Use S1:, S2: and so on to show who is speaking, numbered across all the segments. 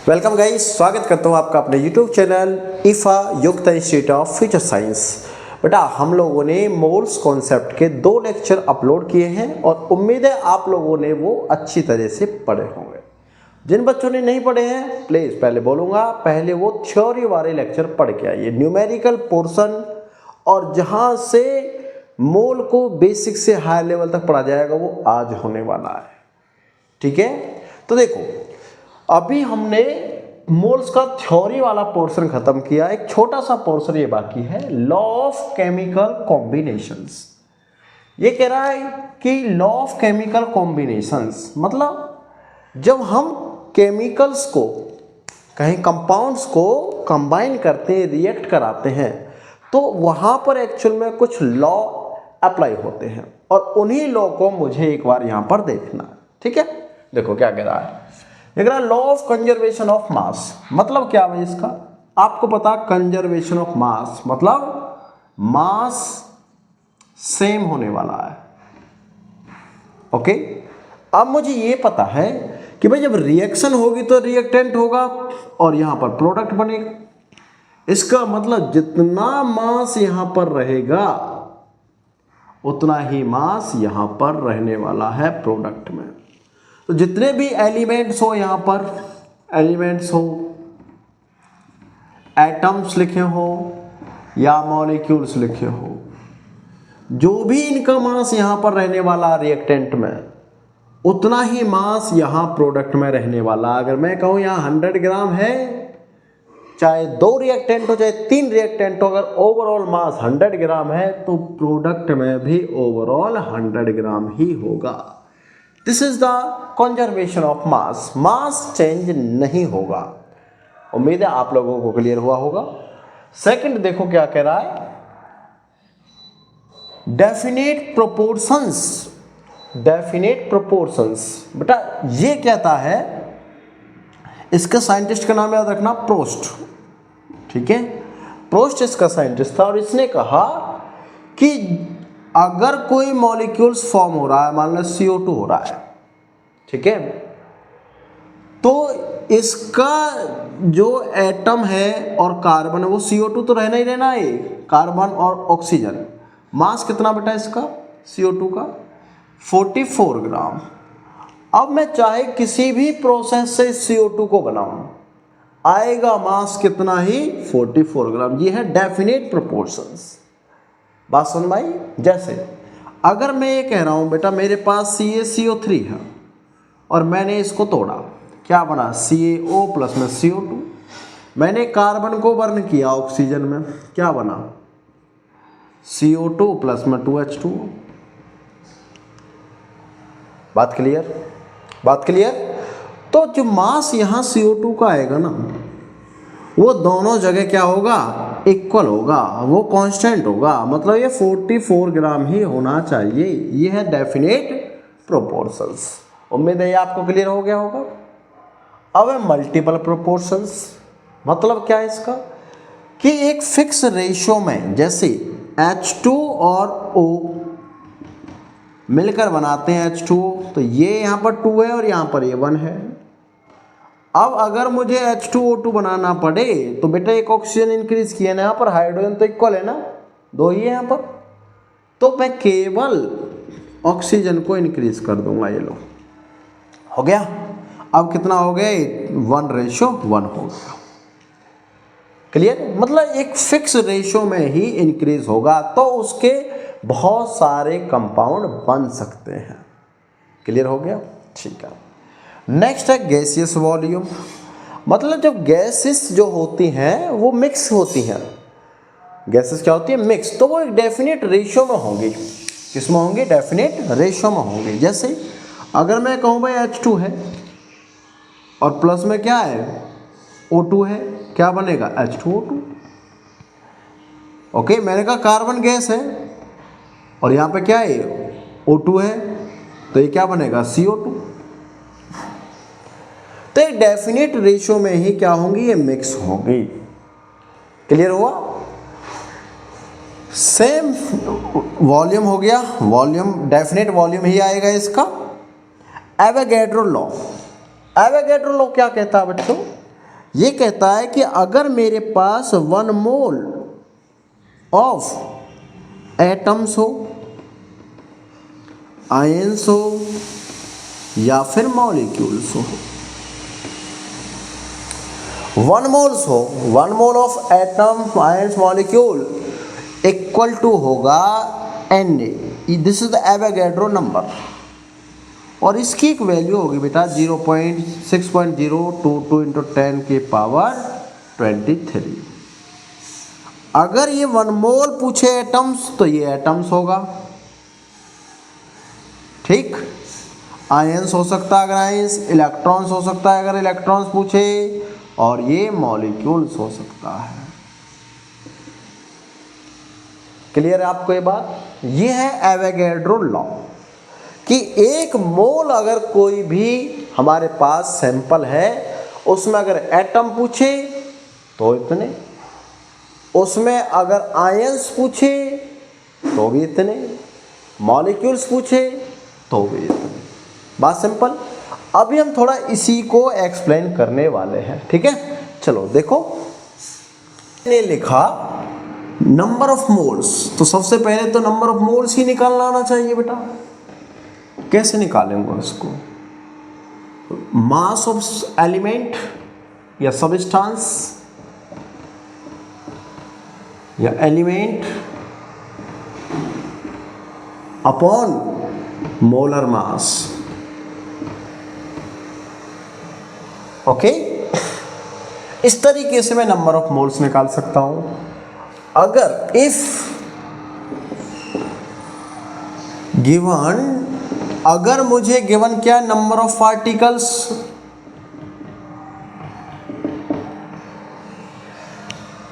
S1: Welcome guys, स्वागत करता हूँ आपका अपने YouTube चैनल IFA युक्त इंस्टीट्यूट ऑफ फ्यूचर साइंस। बेटा हम लोगों ने मोल्स कॉन्सेप्ट के 2 लेक्चर अपलोड किए हैं और उम्मीद है आप लोगों ने वो अच्छी तरह से पढ़े होंगे। जिन बच्चों ने नहीं पढ़े हैं प्लीज़ पहले बोलूँगा पहले वो थ्योरी वाले लेक्चर पढ़ के आइए, न्यूमेरिकल पोर्शन और जहाँ से मोल को बेसिक से हाई लेवल तक पढ़ा जाएगा वो आज होने वाला है। ठीक है, तो देखो अभी हमने मोल्स का थ्योरी वाला पोर्शन खत्म किया, एक छोटा सा पोर्शन ये बाकी है, लॉ ऑफ केमिकल कॉम्बिनेशंस। ये कह रहा है कि लॉ ऑफ केमिकल कॉम्बिनेशंस मतलब जब हम केमिकल्स को कहीं कंपाउंड्स को कंबाइन करते हैं, रिएक्ट कराते हैं, तो वहाँ पर एक्चुअल में कुछ लॉ अप्लाई होते हैं और उन्हीं लॉ को मुझे एक बार यहाँ पर देखना है। ठीक है, देखो क्या कह रहा है, law of conservation of mass. मतलब क्या है इसका, आपको पता कंजर्वेशन ऑफ मास मतलब मास सेम होने वाला है। ओके, अब मुझे ये पता है कि भाई जब रिएक्शन होगी तो रिएक्टेंट होगा और यहां पर प्रोडक्ट बनेगा। इसका मतलब जितना मास यहां पर रहेगा उतना ही मास यहां पर रहने वाला है प्रोडक्ट में। तो जितने भी एलिमेंट्स हो, यहाँ पर एलिमेंट्स हो, एटम्स लिखे हो या मॉलिक्यूल्स लिखे हो, जो भी इनका मास यहाँ पर रहने वाला रिएक्टेंट में उतना ही मास यहाँ प्रोडक्ट में रहने वाला। अगर मैं कहूँ यहाँ 100 ग्राम है, चाहे 2 रिएक्टेंट हो चाहे 3 रिएक्टेंट हो, अगर ओवरऑल मास 100 ग्राम है तो प्रोडक्ट में भी ओवरऑल 100 ग्राम ही होगा। This is the conservation of mass, mass change नहीं होगा। उम्मीद है आप लोगों को क्लियर हुआ होगा। सेकंड देखो क्या कह रहा है, डेफिनेट प्रोपोर्शंस। डेफिनेट प्रोपोर्शंस बेटा ये कहता है, इसका साइंटिस्ट का नाम याद रखना प्रोस्ट। ठीक है, प्रोस्ट इसका साइंटिस्ट था और इसने कहा कि अगर कोई मॉलिक्यूल्स फॉर्म हो रहा है, मान लो CO2 हो रहा है, ठीक है, तो इसका जो एटम है और कार्बन है वो CO2 तो रहना ही रहना है, कार्बन और ऑक्सीजन। मास कितना बेटा इसका CO2 का 44 ग्राम। अब मैं चाहे किसी भी प्रोसेस से CO2 को बनाऊं, आएगा मास कितना ही 44 ग्राम। ये है डेफिनेट प्रोपोर्शंस। बात सुन भाई, जैसे अगर मैं ये कह रहा हूँ बेटा मेरे पास CaCO3 है और मैंने इसको तोड़ा, क्या बना CaO प्लस में CO2। मैंने कार्बन को बर्न किया ऑक्सीजन में, क्या बना CO2 प्लस में 2H2। बात क्लियर, बात क्लियर। तो जो मास यहाँ CO2 का आएगा ना वो दोनों जगह क्या होगा, इक्वल होगा, वो कांस्टेंट होगा। मतलब ये 44 ग्राम ही होना चाहिए। ये है डेफिनेट प्रोपोर्शंस। उम्मीद है ये आपको क्लियर हो गया होगा। अब है मल्टीपल प्रोपोर्शंस। मतलब क्या है इसका कि एक फिक्स रेशियो में जैसे H2 और O मिलकर बनाते हैं H2O, तो ये यहाँ पर 2 है और यहाँ पर ये 1 है। अब अगर मुझे H2O2 बनाना पड़े तो बेटा एक ऑक्सीजन इंक्रीज किया ना, यहाँ पर हाइड्रोजन तो इक्वल है ना, 2 ही है यहाँ पर, तो मैं केवल ऑक्सीजन को इंक्रीज कर दूंगा। ये लो हो गया। अब कितना हो गया, 1:1 हो गया। क्लियर, मतलब एक फिक्स रेशियो में ही इंक्रीज होगा तो उसके बहुत सारे कंपाउंड बन सकते हैं। क्लियर हो गया, ठीक है। नेक्स्ट है गैसियस वॉल्यूम। मतलब जब गैसेस जो होती हैं वो मिक्स होती हैं, गैसेस क्या होती है मिक्स, तो वो एक डेफिनेट रेशियो में होंगी। किस में होंगी, डेफिनेट रेशियो में होंगी। जैसे अगर मैं कहूँ भाई H2 है और प्लस में क्या है O2 है, क्या बनेगा H2O2। ओके, मैंने कहा कार्बन गैस है और यहाँ पे क्या है O2 है, तो ये क्या बनेगा CO2। तो एक डेफिनेट रेशियो में ही क्या होंगी, ये मिक्स होंगी। क्लियर हुआ। सेम वॉल्यूम हो गया, वॉल्यूम डेफिनेट वॉल्यूम ही आएगा इसका। Avogadro law. एवोगैड्रो लॉ क्या कहता है बच्चों ये कहता है कि अगर मेरे पास 1 मोल ऑफ एटम्स हो, आयंस हो या फिर मॉलिक्यूल्स हो, 1 मोल्स हो, 1 mole of atom ions molecule equal to होगा Na, this is the Avogadro number, और इसकी एक वैल्यू होगी बेटा 0.6022 इंटू 10 की पावर 23। अगर ये 1 मोल पूछे एटम्स तो ये एटम्स होगा, ठीक। आयंस हो सकता है अगर आयंस, इलेक्ट्रॉन्स हो सकता है अगर इलेक्ट्रॉन्स पूछे, और ये मॉलिक्यूल्स हो सकता है। क्लियर है आपको ये बात? ये है एवोगैड्रो लॉ कि 1 मोल अगर कोई भी हमारे पास सैंपल है, उसमें अगर एटम पूछे तो इतने, उसमें अगर आयंस पूछे तो भी इतने, मॉलिक्यूल्स पूछे तो भी इतने। बात सिंपल। अभी हम थोड़ा इसी को एक्सप्लेन करने वाले हैं, ठीक है। चलो देखो, मैंने लिखा नंबर ऑफ मोल्स, तो सबसे पहले तो नंबर ऑफ मोल्स ही निकालना आना चाहिए बेटा। कैसे निकालेंगे इसको? मास ऑफ एलिमेंट या सबस्टांस या element upon molar mass, okay. इस तरीके से मैं नंबर ऑफ मोल्स निकाल सकता हूं। अगर इफ गिवन, अगर मुझे गिवन क्या, नंबर ऑफ पार्टिकल्स,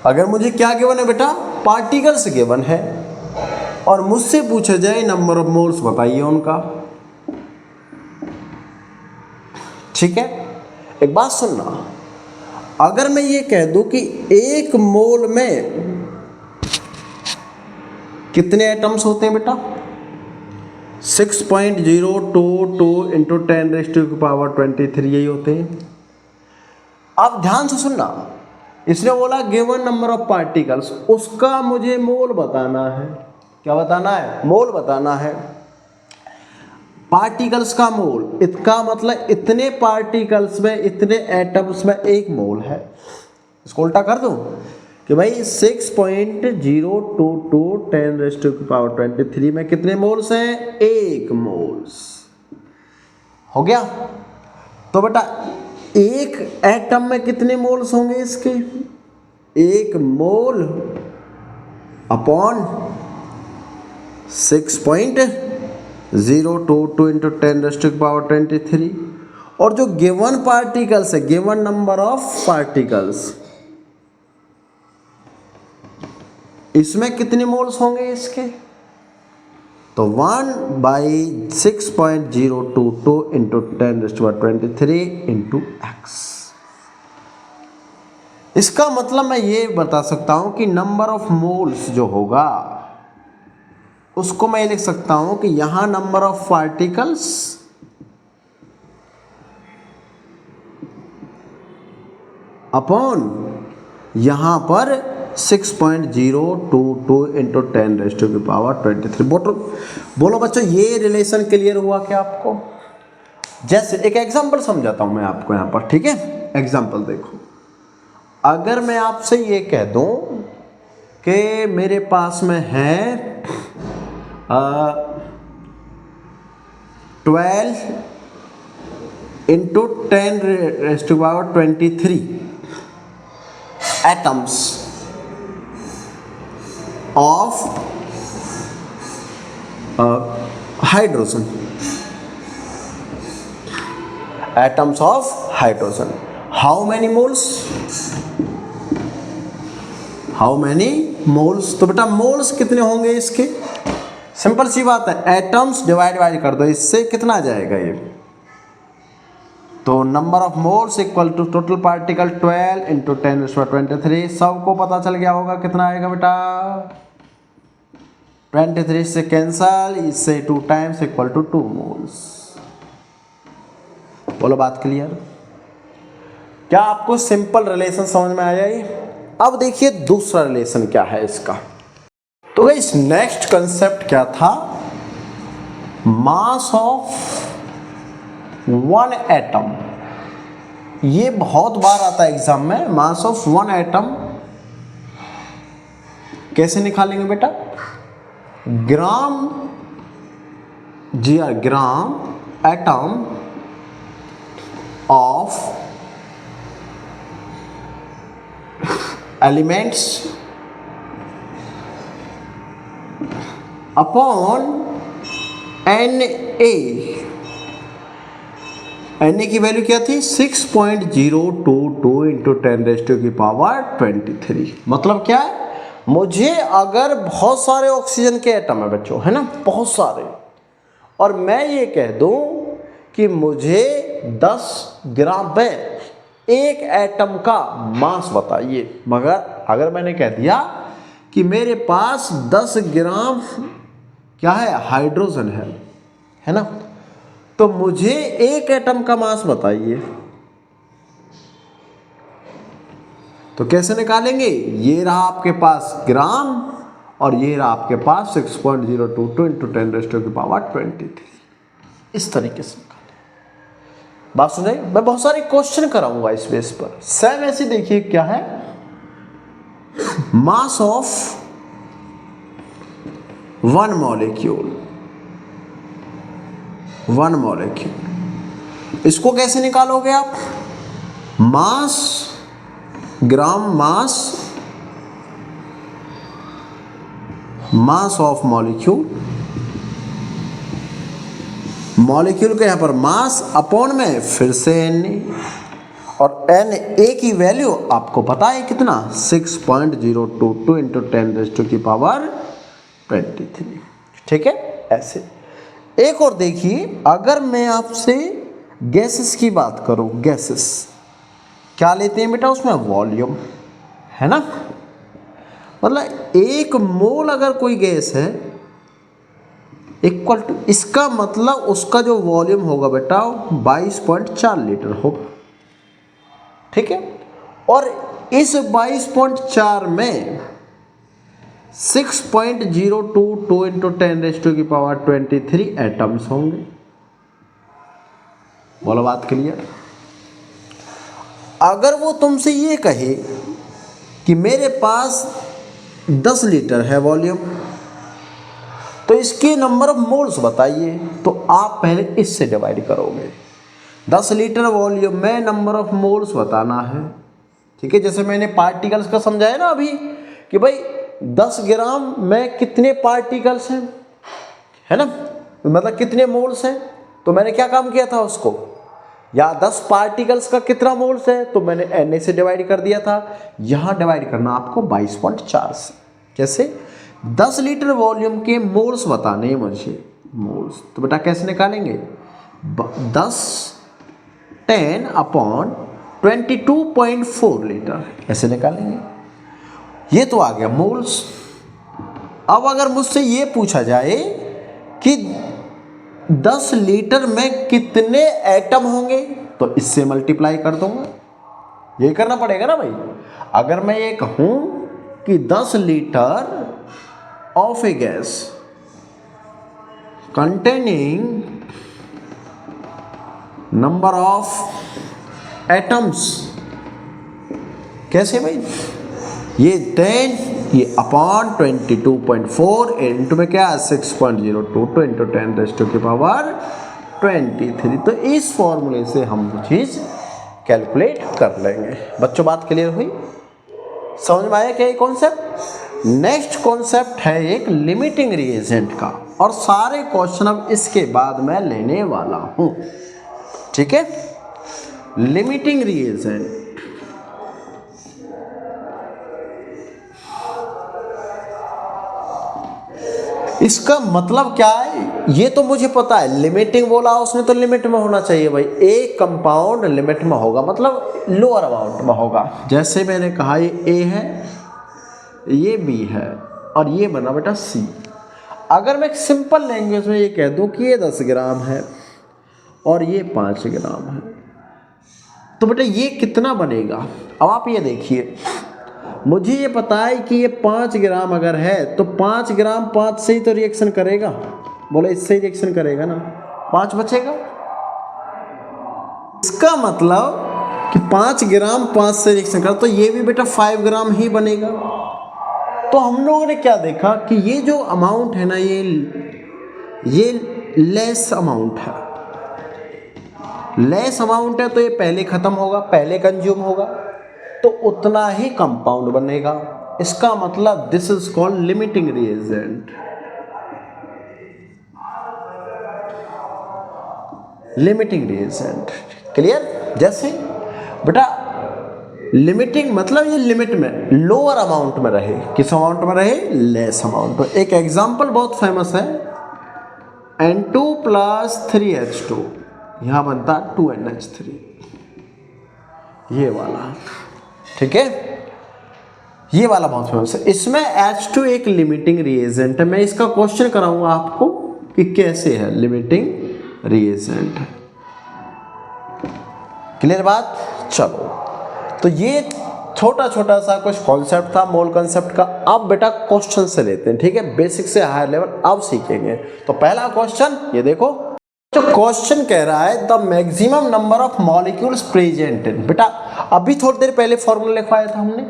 S1: अगर मुझे क्या गिवन है बेटा, पार्टिकल्स गिवन है, और मुझसे पूछा जाए नंबर ऑफ मोल्स बताइए उनका, ठीक है। एक बात सुनना, अगर मैं ये कह दूं कि 1 मोल में कितने एटम्स होते हैं बेटा, 6.022 इंटू 10⁻⁻23 यही होते हैं। अब ध्यान से सुनना, इसने बोला गिवन नंबर ऑफ पार्टिकल्स, उसका मुझे मोल बताना है। क्या बताना है? मोल बताना है। पार्टिकल्स का मोल, इसका मतलब इतने पार्टिकल्स में, इतने एटम्स में 1 मोल है। इसको उल्टा कर दूं कि भाई 6.022 10⁻⁻23 में कितने मोल्स हैं? 1 मोल्स। हो गया? तो बेटा 1 एटम में कितने मोल्स होंगे इसके? 1 मोल अपॉन 6.022 इंटू 10⁻⁻23, और जो गिवन पार्टिकल्स है, गिवन नंबर ऑफ पार्टिकल्स, इसमें कितने मोल्स होंगे इसके? तो 1/6.022 इंटू 10⁻23 इंटू x। इसका मतलब मैं ये बता सकता हूं कि नंबर ऑफ मोल्स जो होगा उसको मैं लिख सकता हूं कि यहां नंबर ऑफ पार्टिकल्स अपॉन यहां पर 6.022 इंटू 10⁻23। बोलो बच्चों, ये रिलेशन क्लियर हुआ क्या आपको? जैसे एक एग्जांपल समझाता हूं मैं आपको यहां पर, ठीक है। एग्जांपल देखो, अगर मैं आपसे ये कह दूं कि मेरे पास में है 12 into 10⁻23 atoms of hydrogen, atoms of hydrogen, how many moles? How many moles? तो बेटा मोल्स कितने होंगे इसके? सिंपल सी बात है, एटम्स डिवाइड कर दो, इससे कितना आ जाएगा ये? तो number of moles equal to total particle 12 into 10⁻23। सबको पता चल गया होगा कितना आएगा बेटा? 23 से कैंसल, इससे 2 टाइम्स इक्वल टू 2 मोल्स। बोलो बात क्लियर? क्या आपको सिंपल रिलेशन समझ में आ जाए? अब देखिए दूसरा रिलेशन क्या है इसका। तो गाइस नेक्स्ट कंसेप्ट क्या था? Mass of one atom. ये बहुत बार आता है एग्जाम में। मास ऑफ वन एटम कैसे निकालेंगे बेटा? Gram gram atom of elements upon Na की वैल्यू क्या थी? 6.022 इंटू 10⁻⁻23। मतलब क्या है? मुझे अगर बहुत सारे ऑक्सीजन के एटम है बच्चों, है ना, बहुत सारे, और मैं ये कह दूं कि मुझे 10 ग्राम में एक एटम का मास बताइए, मगर अगर मैंने कह दिया कि मेरे पास 10 ग्राम क्या है? हाइड्रोजन है ना, तो मुझे एक एटम का मास बताइए, तो कैसे निकालेंगे? ये रहा आपके पास ग्राम और ये रहा आपके पास 6.022 इंटू 10⁻⁻23। इस तरीके से निकालें। बात सुन रहे? मैं बहुत सारे क्वेश्चन कराऊंगा इस बेस पर। सेम ऐसे देखिए क्या है, मास ऑफ वन मॉलिक्यूल, इसको कैसे निकालोगे आप? मास ग्राम मास ऑफ मॉलिक्यूल के यहां पर मास अपॉन में फिर से Na, और Na की वैल्यू आपको पता है कितना? 6.022 इंटू 10⁻23। ठीक है, ऐसे। एक और देखिए, अगर मैं आपसे गैसेस की बात करूं, गैसेस क्या लेते हैं बेटा? उसमें वॉल्यूम, है ना, मतलब एक मोल अगर कोई गैस है इक्वल टू, इसका मतलब उसका जो वॉल्यूम होगा बेटा 22.4 लीटर होगा। ठीक है, और इस 22.4 में 6.022 इंटू 10⁻23 एटम्स होंगे। बोलो बात क्लियर? अगर वो तुमसे ये कहे कि मेरे पास 10 लीटर है वॉल्यूम, तो इसके नंबर ऑफ मोल्स बताइए, तो आप पहले इससे डिवाइड करोगे। 10 लीटर वॉल्यूम में नंबर ऑफ मोल्स बताना है। ठीक है, जैसे मैंने पार्टिकल्स का समझाया ना अभी कि भाई 10 ग्राम में कितने पार्टिकल्स हैं, है ना, मतलब कितने मोल्स हैं, तो मैंने क्या काम किया था उसको, या 10 पार्टिकल्स का कितना मोल्स है, तो मैंने Na से डिवाइड कर दिया था। यहाँ डिवाइड करना आपको 22.4 से। कैसे? 10 लीटर वॉल्यूम के मोल्स बताने हैं मुझे, मोल्स, तो बेटा कैसे निकालेंगे? 10/22.4 लीटर ऐसे निकालेंगे। ये तो आ गया मोल्स। अब अगर मुझसे ये पूछा जाए कि 10 लीटर में कितने एटम होंगे, तो इससे मल्टीप्लाई कर दूंगा। ये करना पड़ेगा ना भाई। अगर मैं ये कहूं कि 10 litre of a gas containing number of atoms, कैसे भाई? ये 10, ये अपॉन 22.4 इंटू में क्या 6.022 इंटू 10⁻23। तो इस फॉर्मूले से हम वो चीज़ कैलकुलेट कर लेंगे। बच्चों बात क्लियर हुई? समझ में आया क्या ये कॉन्सेप्ट? नेक्स्ट कॉन्सेप्ट है एक लिमिटिंग रिएजेंट का, और सारे क्वेश्चन अब इसके बाद मैं लेने वाला हूं। ठीक है, लिमिटिंग रिएजेंट। इसका मतलब क्या है ये तो मुझे पता है। लिमिटिंग बोला उसने तो लिमिट में होना चाहिए भाई। एक कंपाउंड लिमिट में होगा, मतलब लोअर अमाउंट में होगा। जैसे मैंने कहा ये ए है, ये बी है, और ये बना बेटा सी। अगर मैं एक सिंपल लैंग्वेज में ये कह दूं कि ये 10 ग्राम है और ये 5 ग्राम है, तो बेटा ये कितना बनेगा। अब आप ये देखिए, मुझे ये पता है कि ये 5 ग्राम अगर है तो 5 ग्राम 5 से ही तो रिएक्शन करेगा, बोले इससे ही रिएक्शन करेगा ना, 5 बचेगा। इसका मतलब कि 5 ग्राम 5 से रिएक्शन कर, तो ये भी बेटा 5 ग्राम ही बनेगा। तो हम लोगों ने क्या देखा कि ये जो अमाउंट है ना, ये लेस अमाउंट है, लेस अमाउंट है, तो ये पहले खत्म होगा, पहले कंज्यूम होगा, तो उतना ही कंपाउंड बनेगा। इसका मतलब this is called limiting reagent. Limiting reagent clear. जैसे बेटा लिमिटिंग मतलब ये लिमिट में लोअर अमाउंट में रहे, किस अमाउंट में रहे, लेस अमाउंट में। एक एग्जांपल बहुत फेमस है, N2 + 3H2, यहां बनता 2NH3, ये वाला, ठीक है, ये वाला बहुत फेमस है। इसमें H2 एक लिमिटिंग रिएजेंट है। मैं इसका क्वेश्चन कराऊंगा आपको कि कैसे है लिमिटिंग रिएजेंट है। क्लियर बात। चलो, तो ये छोटा छोटा सा कुछ कॉन्सेप्ट था मोल कॉन्सेप्ट का। अब बेटा क्वेश्चन से लेते हैं, ठीक है, बेसिक से हायर लेवल अब सीखेंगे। तो पहला क्वेश्चन ये देखो, जो क्वेश्चन कह रहा है the maximum number of molecules present in. बेटा अभी थोड़ी देर पहले फॉर्मूला लिखवाया था हमने,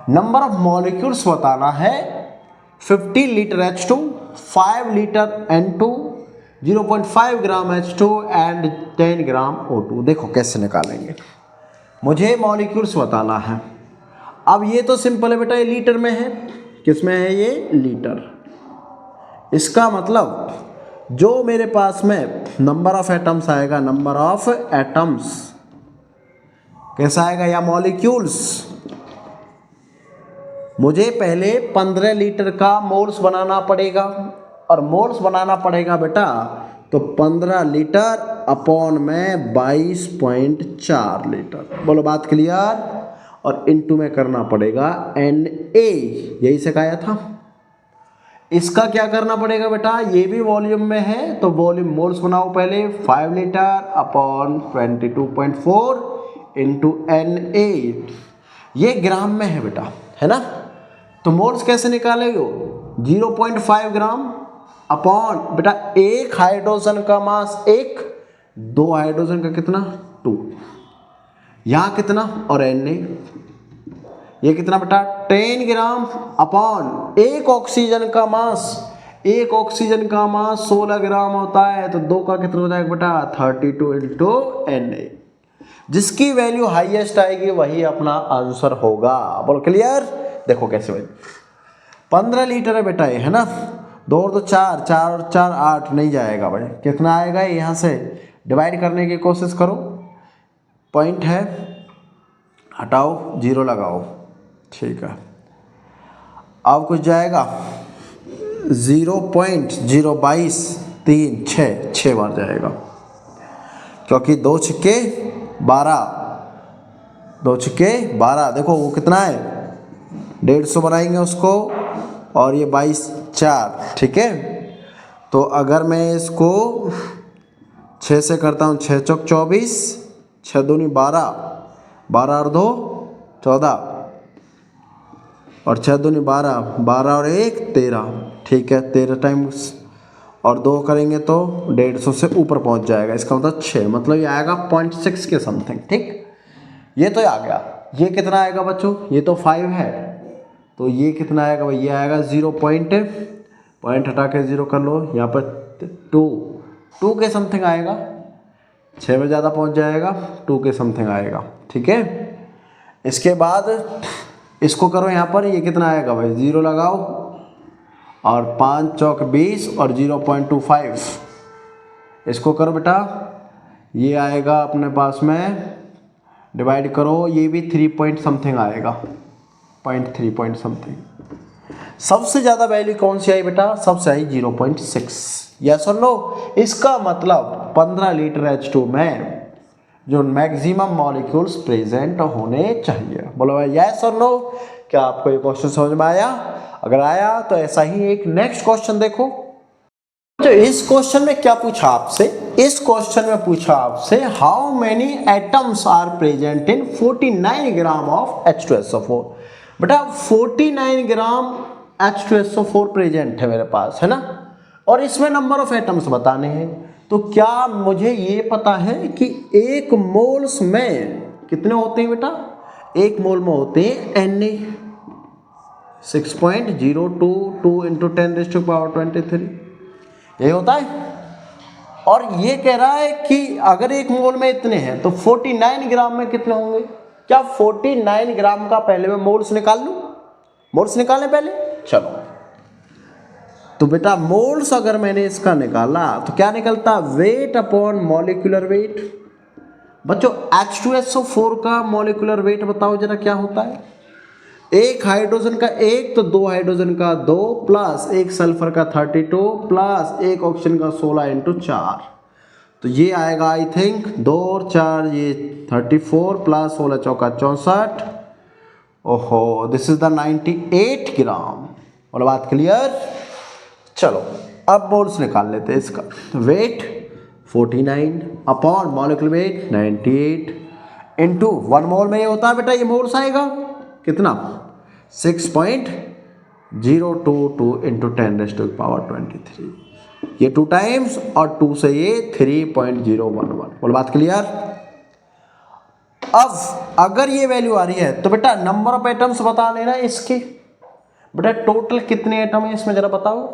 S1: नंबर ऑफ मॉलिक्यूल्स बताना है 50 litre H2, 5 litre N2, 0.5 gram H2 and 10 gram O2। देखो कैसे निकालेंगे, मुझे मॉलिक्यूल्स बताना है। अब ये तो सिंपल है बेटा, ये लीटर में है, किस में है, ये लीटर। इसका मतलब जो मेरे पास में नंबर ऑफ एटम्स आएगा, नंबर ऑफ एटम्स कैसा आएगा, या मॉलिक्यूल्स, मुझे पहले 15 लीटर का मोल्स बनाना पड़ेगा। और मोल्स बनाना पड़ेगा बेटा तो 15 लीटर अपॉन में 22.4 लीटर। बोलो बात क्लियर। और इनटू में करना पड़ेगा Na, यही सिखाया था। इसका क्या करना पड़ेगा बेटा, ये भी वॉल्यूम में है तो वॉल्यूम मोल्स बनाओ पहले, 5 लीटर अपॉन 22.4 इंटू Na, ये ग्राम में है बेटा, है ना। तो मोल्स कैसे निकालेंगे, 0.5 ग्राम अपॉन बेटा एक हाइड्रोजन का मास 1, 2 हाइड्रोजन का कितना 2, यहाँ कितना और Na ये कितना बेटा 10 ग्राम अपॉन एक ऑक्सीजन का मास, एक ऑक्सीजन का मास 16 ग्राम होता है, तो 2 का कितना हो जाएगा बेटा 32 इंटू Na। जिसकी वैल्यू हाईएस्ट आएगी वही अपना आंसर होगा। बोलो क्लियर। देखो कैसे भाई, 15 लीटर है बेटा ये, है ना, 2 और 2 4, 4 और 4 8, नहीं जाएगा भाई, कितना आएगा यहाँ से डिवाइड करने की कोशिश करो, पॉइंट है हटाओ, 0 लगाओ, ठीक है। अब कुछ जाएगा 0.022 3 6 बार जाएगा, क्योंकि 2 छिक्के 12, 2 छिक्के 12, देखो वो कितना है 150 बनाएंगे उसको, और ये 22 4, ठीक है। तो अगर मैं इसको 6 से करता हूँ, 6 चौक 24, 6 दूनी 12, 12 और 2 14, और 6 दूनी 12, 12 और 1 13, ठीक है, 13 टाइम्स और 2 करेंगे तो 150 से ऊपर पहुंच जाएगा। इसका मतलब 6, मतलब ये आएगा 0.6 के समथिंग, ठीक। ये तो आ गया। ये कितना आएगा बच्चों, ये तो 5 है, तो ये कितना आएगा भाई, ये आएगा 0 पॉइंट हटा के 0 कर लो, यहाँ पर 2 के समथिंग आएगा, 6 में ज़्यादा पहुंच जाएगा, 2 के समथिंग आएगा, ठीक है। इसके बाद इसको करो यहाँ पर, ये कितना आएगा भाई 0 लगाओ, और 5 चौक 20 और 0.25, इसको करो बेटा, ये आएगा अपने पास में, डिवाइड करो, ये भी 3 पॉइंट समथिंग आएगा, 0.3 पॉइंट समथिंग। सबसे ज़्यादा वैल्यू कौन सी आई बेटा, सबसे आई 0.6, यस और नो। इसका मतलब 15 लीटर H2 में जो मैक्सिमम मॉलिक्यूल्स प्रेजेंट होने चाहिए। बोलो भाई यस और नो। क्या आपको ये क्वेश्चन समझ में आया? अगर आया तो ऐसा ही एक नेक्स्ट क्वेश्चन देखो। तो इस क्वेश्चन में क्या पूछा आपसे इस क्वेश्चन में पूछा आपसे how many atoms are present in 49 gram of H2SO4। बेटा 49 ग्राम H2SO4 प्रेजेंट है मेरे पास, है ना, और इसमें नंबर ऑफ एटम्स बताने हैं। तो क्या मुझे ये पता है कि एक मोल्स में कितने होते हैं बेटा? एक मोल में होते हैं Na 6.022 इंटू 10⁻23, ये होता है। और ये कह रहा है कि अगर एक मोल में इतने हैं तो 49 ग्राम में कितने होंगे? क्या 49 ग्राम का पहले मैं मोल्स निकाल लूं? मोल्स निकालें पहले, चलो। तो बेटा मोल्स अगर मैंने इसका निकाला तो क्या निकलता? Wait upon molecular wait. बच्चों H2SO4 का मॉलिक्यूलर वेट बताओ जरा क्या होता है? एक हाइड्रोजन का एक, तो दो हाइड्रोजन का दो, प्लस एक सल्फर का 32, प्लस एक ऑक्सीजन का 16 इंटू 4, तो ये आएगा आई थिंक 2 और 4 ये 34 प्लस 16 चौका 64। ओहो, दिस इज द 98 ग्राम। और बात क्लियर? चलो अब मोल्स निकाल लेते हैं इसका। Weight 49 upon molecular weight 98 into 1 mole में ये होता है बेटा, ये मोल्स आएगा कितना? 6.022 इंटू 10⁻23, ये 2 टाइम्स और 2 से ये 3.011। बोल बात क्लियर? अब अगर ये वैल्यू आ रही है तो बेटा नंबर ऑफ एटम्स बता लेना इसके। बेटा टोटल कितने एटम है इसमें जरा बताओ?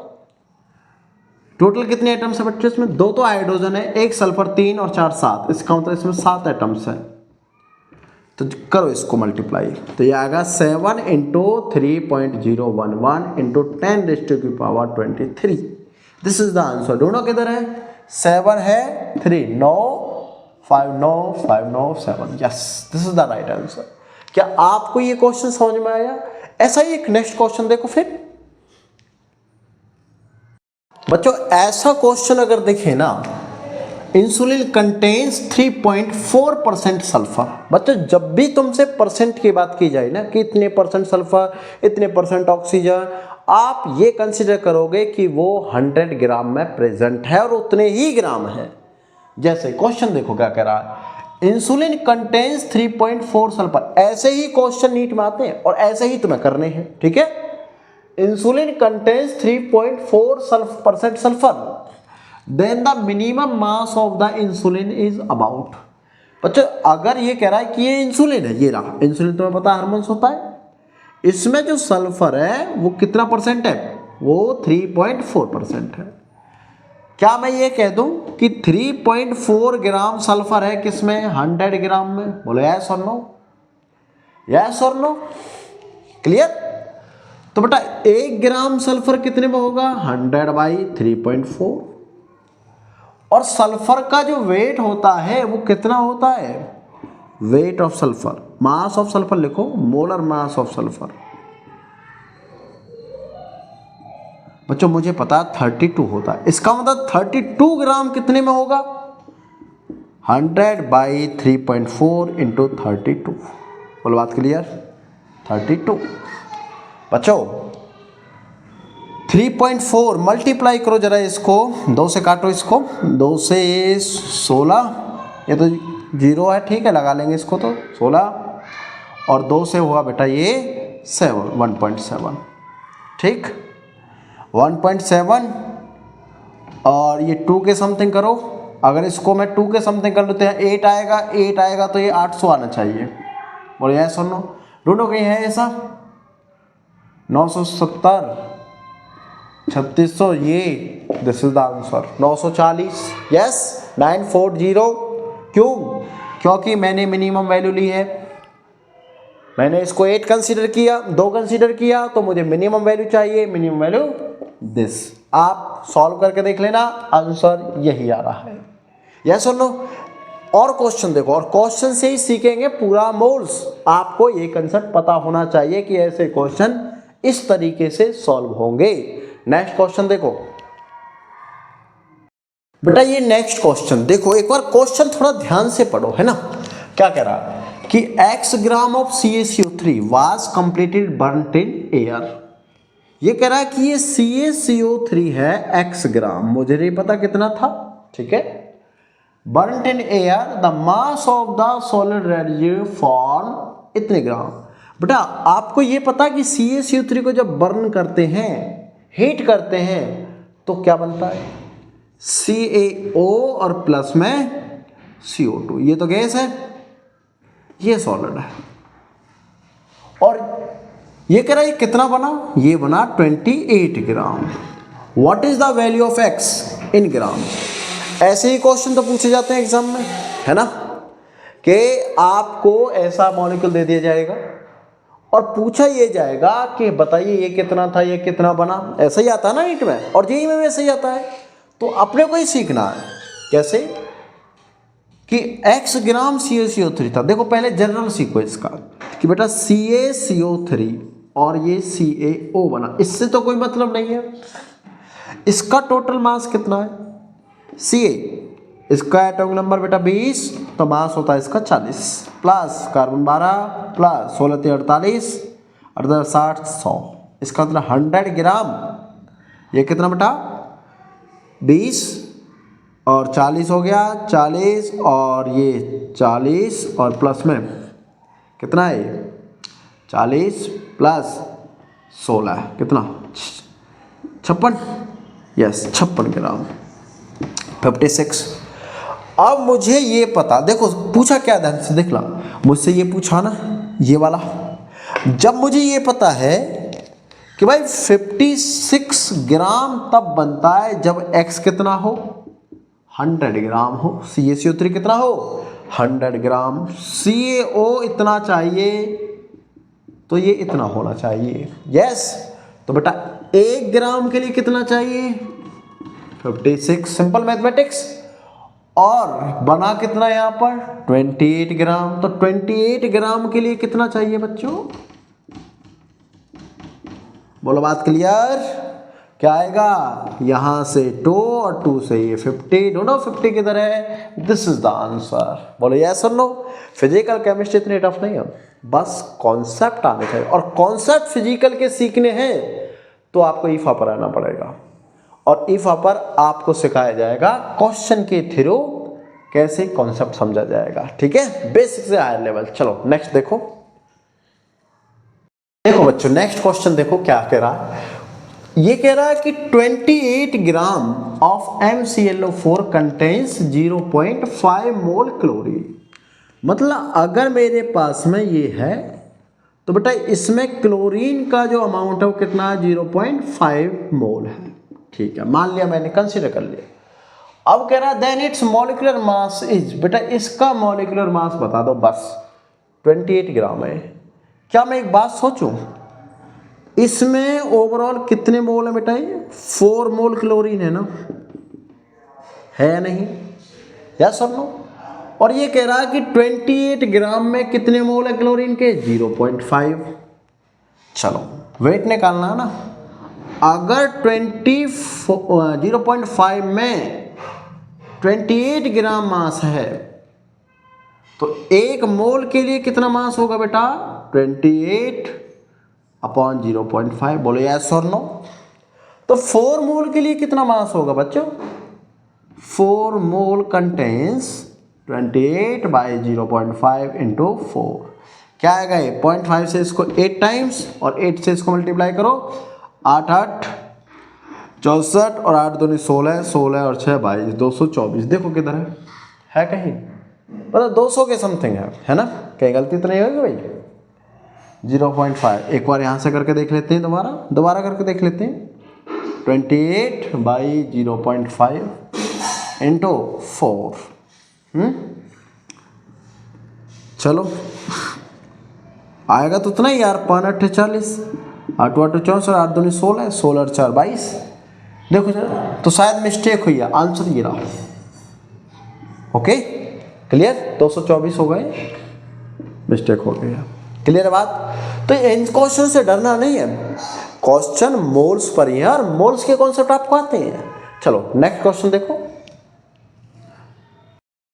S1: टोटल कितने एटम्स है बच्चों इसमें? 2 तो हाइड्रोजन है, एक सल्फर 3 और 4 7, इसका मतलब इसमें 7 एटम्स है। तो करो इसको मल्टीप्लाई, तो ये आएगा 7 into 3.011 into 10⁻23। This is the answer. दोनों किधर है? 7 है, 3 9 5 9 5 9 7। Yes, this is the right answer. क्या आपको ये क्वेश्चन समझ में आया? ऐसा ही एक नेक्स्ट क्वेश्चन देखो फिर बच्चों। ऐसा क्वेश्चन अगर देखें ना, इंसुलिन कंटेन्स 3.4% सल्फर। बच्चों जब भी तुमसे परसेंट की बात की जाए ना कि इतने परसेंट सल्फर, इतने परसेंट ऑक्सीजन, आप ये कंसिडर करोगे कि वो 100 ग्राम में प्रेजेंट है और उतने ही ग्राम है। जैसे क्वेश्चन देखो क्या कह रहा है, इंसुलिन कंटेन्स 3.4 सल्फर। ऐसे ही क्वेश्चन नीट में आते हैं और ऐसे ही तुम्हें करने हैं, ठीक है। इंसुलिन कंटेन्स 3.4% सल्फर, then the minimum mass of the insulin is about. बच्चों अगर ये कह रहा है कि ये इंसुलिन है, ये रहा इंसुलिन, तुम्हें पता हार्मोन्स होता है, इसमें जो सल्फर है वो कितना परसेंट है? वो 3.4% है। क्या मैं ये कह दूं कि 3.4 ग्राम सल्फर है किसमें? 100 ग्राम में। बोलो यस और नो, यस और नो, क्लियर? तो बेटा 1 ग्राम सल्फर कितने में होगा? 100/3.4। और सल्फर का जो वेट होता है वो कितना होता है? Weight of sulphur, mass of sulphur लिखो, मोलर मास ऑफ सल्फर। बच्चों मुझे पता 32 होता है, इसका मतलब 32 ग्राम कितने में होगा? 100/3.4 इंटू 32। बोलो बात क्लियर? 32। बच्चों 3.4 मल्टीप्लाई करो जरा इसको, 2 से काटो इसको, 2 से 16, ये तो 0 है, ठीक है लगा लेंगे इसको, तो 16 और 2 से हुआ बेटा ये 1.7, ठीक 1.7। और ये 2 के समथिंग करो, अगर इसको मैं 2 के समथिंग कर लेते हैं 8 आएगा, 8 आएगा तो ये 800 आना चाहिए। बोलो यस और नो, ढूंढो कहीं है ऐसा? 970 3600, ये this is the answer 940। Yes 940। क्यों? क्योंकि मैंने मिनिमम वैल्यू ली है, मैंने इसको 8 कंसीडर किया, 2 कंसीडर किया, तो मुझे मिनिमम वैल्यू चाहिए, मिनिमम वैल्यू दिस। आप सॉल्व करके देख लेना, आंसर यही आ रहा है। यस और नो? और क्वेश्चन देखो, और क्वेश्चन से ही सीखेंगे पूरा मोल्स। आपको ये कंसेप्ट पता होना चाहिए कि ऐसे क्वेश्चन इस तरीके से सॉल्व होंगे। नेक्स्ट क्वेश्चन देखो बेटा, ये नेक्स्ट क्वेश्चन देखो, एक बार क्वेश्चन थोड़ा ध्यान से पढ़ो, है ना। क्या कह रहा है कि x gram of CaCO3 was completed burnt in air. ये कह रहा है कि ये CaCO3 है x ग्राम, मुझे नहीं पता कितना था, ठीक है। Burnt in air the mass of the solid radius for इतने ग्राम। बेटा आपको ये पता कि CaCO3 को जब बर्न करते हैं, हीट करते हैं, तो क्या बनता है? CaO और प्लस में CO2। ये तो गैस है, ये सॉलिड है। और ये कह रहा है कितना बना? ये बना 28 gram. What is the value of x in gram? ऐसे ही क्वेश्चन तो पूछे जाते हैं एग्जाम में, है ना, कि आपको ऐसा मॉलिक्यूल दे दिया जाएगा और पूछा ये जाएगा कि बताइए ये कितना था, ये कितना बना। ऐसा ही आता है ना नीट में, और जेईई में भी ऐसा ही आता है। तो अपने को ही सीखना है कैसे कि x ग्राम CaCO3 था। देखो पहले जनरल सीखो इसका कि बेटा CaCO3 और ये CaO बना, इससे तो कोई मतलब नहीं है। इसका टोटल मास कितना है? Ca, इसका एटॉमिक नंबर बेटा 20, तो मास होता है इसका 40, प्लस कार्बन 12, प्लस 16 × 48, 68 60 100, इसका मतलब 100 ग्राम। ये कितना बेटा? 20 और 40 हो गया, 40 और ये 40 और प्लस में कितना है? 40 प्लस 16 कितना? 56। यस 56 ग्राम, 56। अब मुझे ये पता, देखो पूछा क्या ध्यान से देख ला, मुझसे ये पूछा ना ये वाला। जब मुझे ये पता है कि भाई 56 ग्राम तब बनता है जब x कितना हो? 100 ग्राम हो। CaCO3 कितना हो? 100 ग्राम। CaO इतना चाहिए, तो ये इतना होना चाहिए। यस, तो बेटा 1 ग्राम के लिए कितना चाहिए? 56, सिंपल मैथमेटिक्स। और बना कितना यहाँ पर? 28 ग्राम। तो 28 ग्राम के लिए कितना चाहिए बच्चों? बोलो बात क्लियर? क्या आएगा? यहां से 2 और 2 से ये 50, दोनों 50 किधर है? This is the answer. बोलो यस और नो। फिजिकल केमिस्ट्री इतनी टफ नहीं है, बस कॉन्सेप्ट आने चाहिए, और कॉन्सेप्ट फिजिकल के सीखने हैं तो आपको ईफा पर आना पड़ेगा, और ईफा पर आपको सिखाया जाएगा क्वेश्चन के थ्रू कैसे कॉन्सेप्ट समझा जाएगा। ठीक है, बेसिक से हायर लेवल। चलो नेक्स्ट देखो। देखो बच्चों नेक्स्ट क्वेश्चन देखो क्या कह रहा है। ये कह रहा है कि 28 gram of MClO4 contains 0.5 mole chlorine. मतलब अगर मेरे पास में ये है तो बेटा इसमें क्लोरीन का जो अमाउंट है वो कितना है? 0.5 मोल है। ठीक है, मान लिया मैंने, कंसीडर कर लिया। अब कह रहा है then it's molecular mass is, बेटा इसका मॉलिक्यूलर मास बता दो बस। 28 ग्राम है। क्या मैं एक बात सोचूं, इसमें ओवरऑल कितने मोल है बेटा? ये 4 मोल क्लोरीन है ना, है या नहीं? यस और नो। और ये कह रहा है कि 28 ग्राम में कितने मोल है क्लोरीन के? 0.5। चलो वेट निकालना है ना। अगर 0.5 में 28 ग्राम मास है तो 1 मोल के लिए कितना मास होगा बेटा? 28 अपॉन 0.5। बोलो यस और नो। तो 4 मोल के लिए कितना मास होगा बच्चों? 4 मोल कंटेन्स 28 बाई 0.5 इंटू 4। क्या आएगा ये? 0.5 से इसको 8 टाइम्स और 8 से इसको मल्टीप्लाई करो। 8 8 64 और 8 दूनी 16, 16 और 6 22, 224। देखो किधर है कहीं? मतलब 200 के समथिंग है ना? कहीं गलती तो नहीं होगी भाई? 0.5 एक बार यहाँ से करके देख लेते हैं, दोबारा करके देख लेते हैं। 28 बाई 0.5 इंटू 4। चलो आएगा तो उतना ही यार, 5 8 40, 8 8 64, 8 दूनी 16, 16 और 4 22। देखो जरा, तो शायद मिस्टेक हुई है, आंसर ये रहा। Okay clear? 224 हो गए, मिस्टेक हो गया। क्लियर है बात? तो इन क्वेश्चन से डरना नहीं है, क्वेश्चन मोल्स पर ही है और मोल्स के कॉन्सेप्ट आपको आते हैं। चलो नेक्स्ट क्वेश्चन देखो।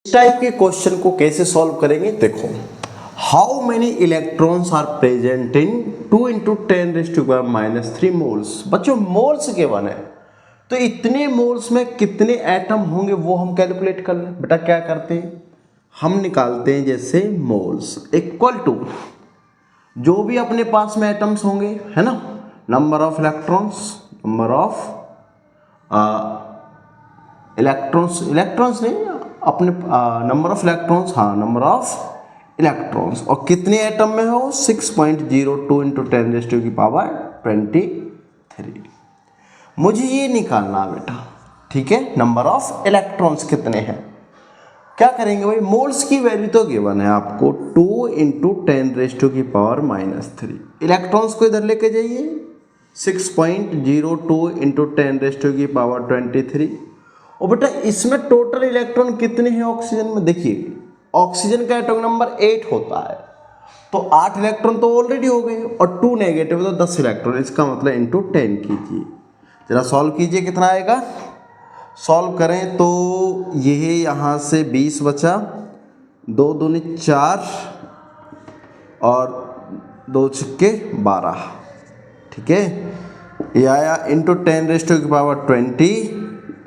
S1: इस टाइप के क्वेश्चन को कैसे सॉल्व करेंगे देखो। How many electrons are present in 2 × 10⁻³ moles. बच्चों मोल्स के बने तो इतने मोल्स में कितने एटम होंगे वो हम कैलकुलेट कर लें। बेटा क्या करते हैं, हम निकालते हैं जैसे मोल्स इक्वल टू जो भी अपने पास में एटम्स होंगे, है ना, number of electrons, number of electrons नहीं, अपने नंबर ऑफ इलेक्ट्रॉन्स, हाँ नंबर ऑफ इलेक्ट्रॉन्स, और कितने एटम में हो 6.02 इंटू 10⁻23। मुझे ये निकालना है बेटा, ठीक है, नंबर ऑफ इलेक्ट्रॉन्स कितने हैं। क्या करेंगे भाई, मोल्स की वैल्यू तो गिवन है आपको 2 इंटू 10⁻⁻3। इलेक्ट्रॉन्स को इधर लेके जाइए 6.02 इंटू 10⁻23। और बेटा इसमें टोटल इलेक्ट्रॉन कितने हैं ऑक्सीजन में, देखिए ऑक्सीजन का एटॉमिक नंबर 8 होता है, तो 8 इलेक्ट्रॉन तो ऑलरेडी हो गए, और 2 नेगेटिव तो 10 इलेक्ट्रॉन, इसका मतलब इंटू 10 कीजिए। जरा सॉल्व कीजिए कितना आएगा, सॉल्व करें तो यह यहाँ से 20 बचा, 2 दूनी 4 और 2 छक्के 12, ठीक है, ये आया इंटू 10⁻20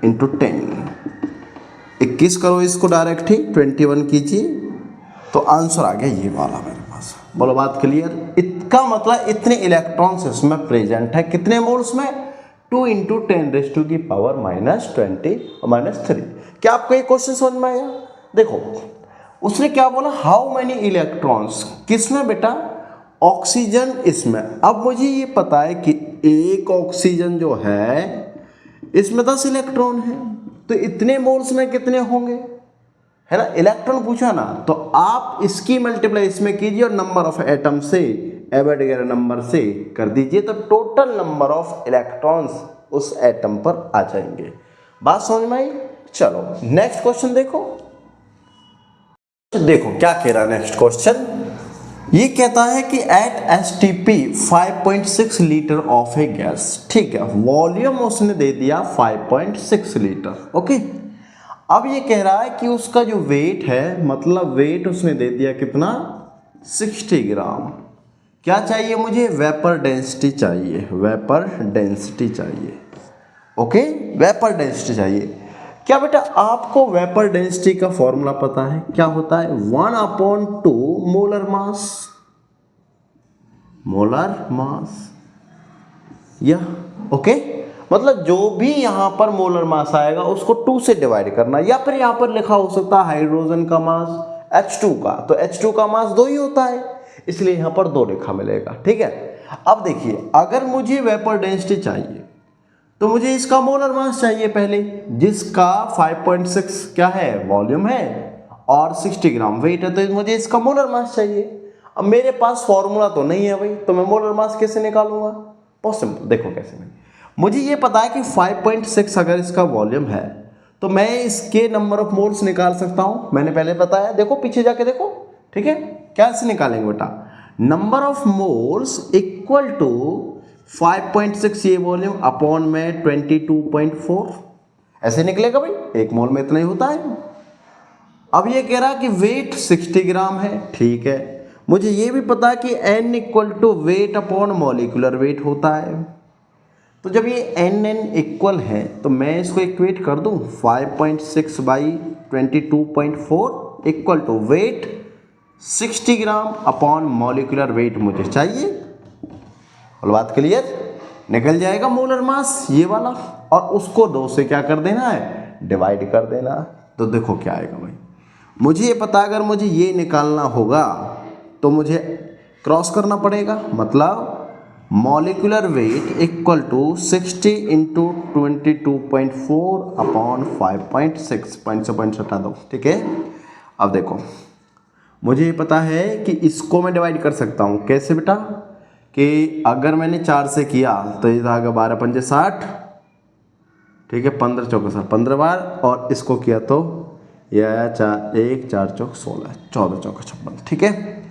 S1: इंटू 10, 21 करो इसको डायरेक्ट ही 21 कीजिए, तो आंसर आ गया ये वाला मेरे पास। बोलो बात क्लियर। इसका मतलब इतने इलेक्ट्रॉन्स इसमें प्रेजेंट है, कितने मोल्स में, 2 इंटू 10⁻⁻20 और -3। क्या आपको ये क्वेश्चन समझ में आया। देखो उसने क्या बोला, हाउ मैनी इलेक्ट्रॉन्स, किसमें बेटा, ऑक्सीजन इसमें। अब मुझे ये पता है कि एक ऑक्सीजन जो है इसमें 10 इलेक्ट्रॉन है, तो इतने मोल्स में कितने होंगे, है ना, इलेक्ट्रॉन पूछा ना, तो आप इसकी मल्टीप्लाई इसमें कीजिए और नंबर ऑफ एटम से एवोगाड्रो नंबर से कर दीजिए, तो टोटल नंबर ऑफ इलेक्ट्रॉन्स उस एटम पर आ जाएंगे। बात समझ में आई। चलो नेक्स्ट क्वेश्चन देखो, देखो क्या कह रहा है नेक्स्ट क्वेश्चन। ये कहता है कि at STP 5.6 litre of a gas, ठीक है, वॉल्यूम उसने दे दिया 5.6 लीटर, ओके। अब ये कह रहा है कि उसका जो वेट है, मतलब वेट उसने दे दिया कितना, 60 ग्राम। क्या चाहिए मुझे, वेपर डेंसिटी चाहिए, वेपर डेंसिटी चाहिए, ओके, वेपर डेंसिटी चाहिए। क्या बेटा आपको वेपर डेंसिटी का फॉर्मूला पता है, क्या होता है, 1/2 मोलर मास, मोलर मास, या ओके, मतलब जो भी यहां पर मोलर मास आएगा उसको 2 से डिवाइड करना, या फिर यहां पर लिखा हो सकता है हाइड्रोजन का मास H2 का, तो H2 का मास 2 ही होता है, इसलिए यहां पर 2 लिखा मिलेगा, ठीक है। अब देखिए अगर मुझे वेपर डेंसिटी चाहिए तो मुझे इसका मोलर मास चाहिए पहले, जिसका 5.6 क्या है, वॉल्यूम है, और 60 ग्राम वेट है, तो मुझे इसका मोलर मास चाहिए। अब मेरे पास फॉर्मूला तो नहीं है भाई, तो मैं मोलर मास कैसे निकालूंगा, बहुत सिंपल, देखो कैसे नहीं। मुझे ये पता है कि 5.6 अगर इसका वॉल्यूम है तो मैं इसके नंबर ऑफ मोल्स निकाल सकता हूं, मैंने पहले बताया, देखो पीछे जाके देखो, ठीक है। कैसे निकालेंगे बेटा, number of moles equal to 5.6 ये वॉल्यूम अपॉन में 22.4, ऐसे निकलेगा भाई, एक मोल में इतना ही होता है। अब ये कह रहा कि वेट 60 ग्राम है, ठीक है, मुझे ये भी पता है कि n equal to weight upon molecular weight होता है, तो जब ये n इक्वल है तो मैं इसको इक्वेट कर दूं 5.6 by 22.4 equal to weight 60 gram upon molecular weight मुझे चाहिए, और बात क्लियर, निकल जाएगा मोलर मास ये वाला, और उसको 2 से क्या कर देना है, डिवाइड कर देना। तो देखो क्या आएगा भाई, मुझे ये पता, अगर मुझे ये निकालना होगा तो मुझे क्रॉस करना पड़ेगा, मतलब molecular weight equal to 60 into 22.4 upon 5.6, point से पॉइंट हटा दो, ठीक है। अब देखो मुझे ये पता है कि इसको मैं डिवाइड कर सकता हूँ, कैसे बेटा, कि अगर मैंने 4 से किया तो ये आएगा 12 पंजे 60, ठीक है, 15 चौके 15 बार, और इसको किया तो ये आया 1 4 चौक 16, 14 चौके 56, ठीक है।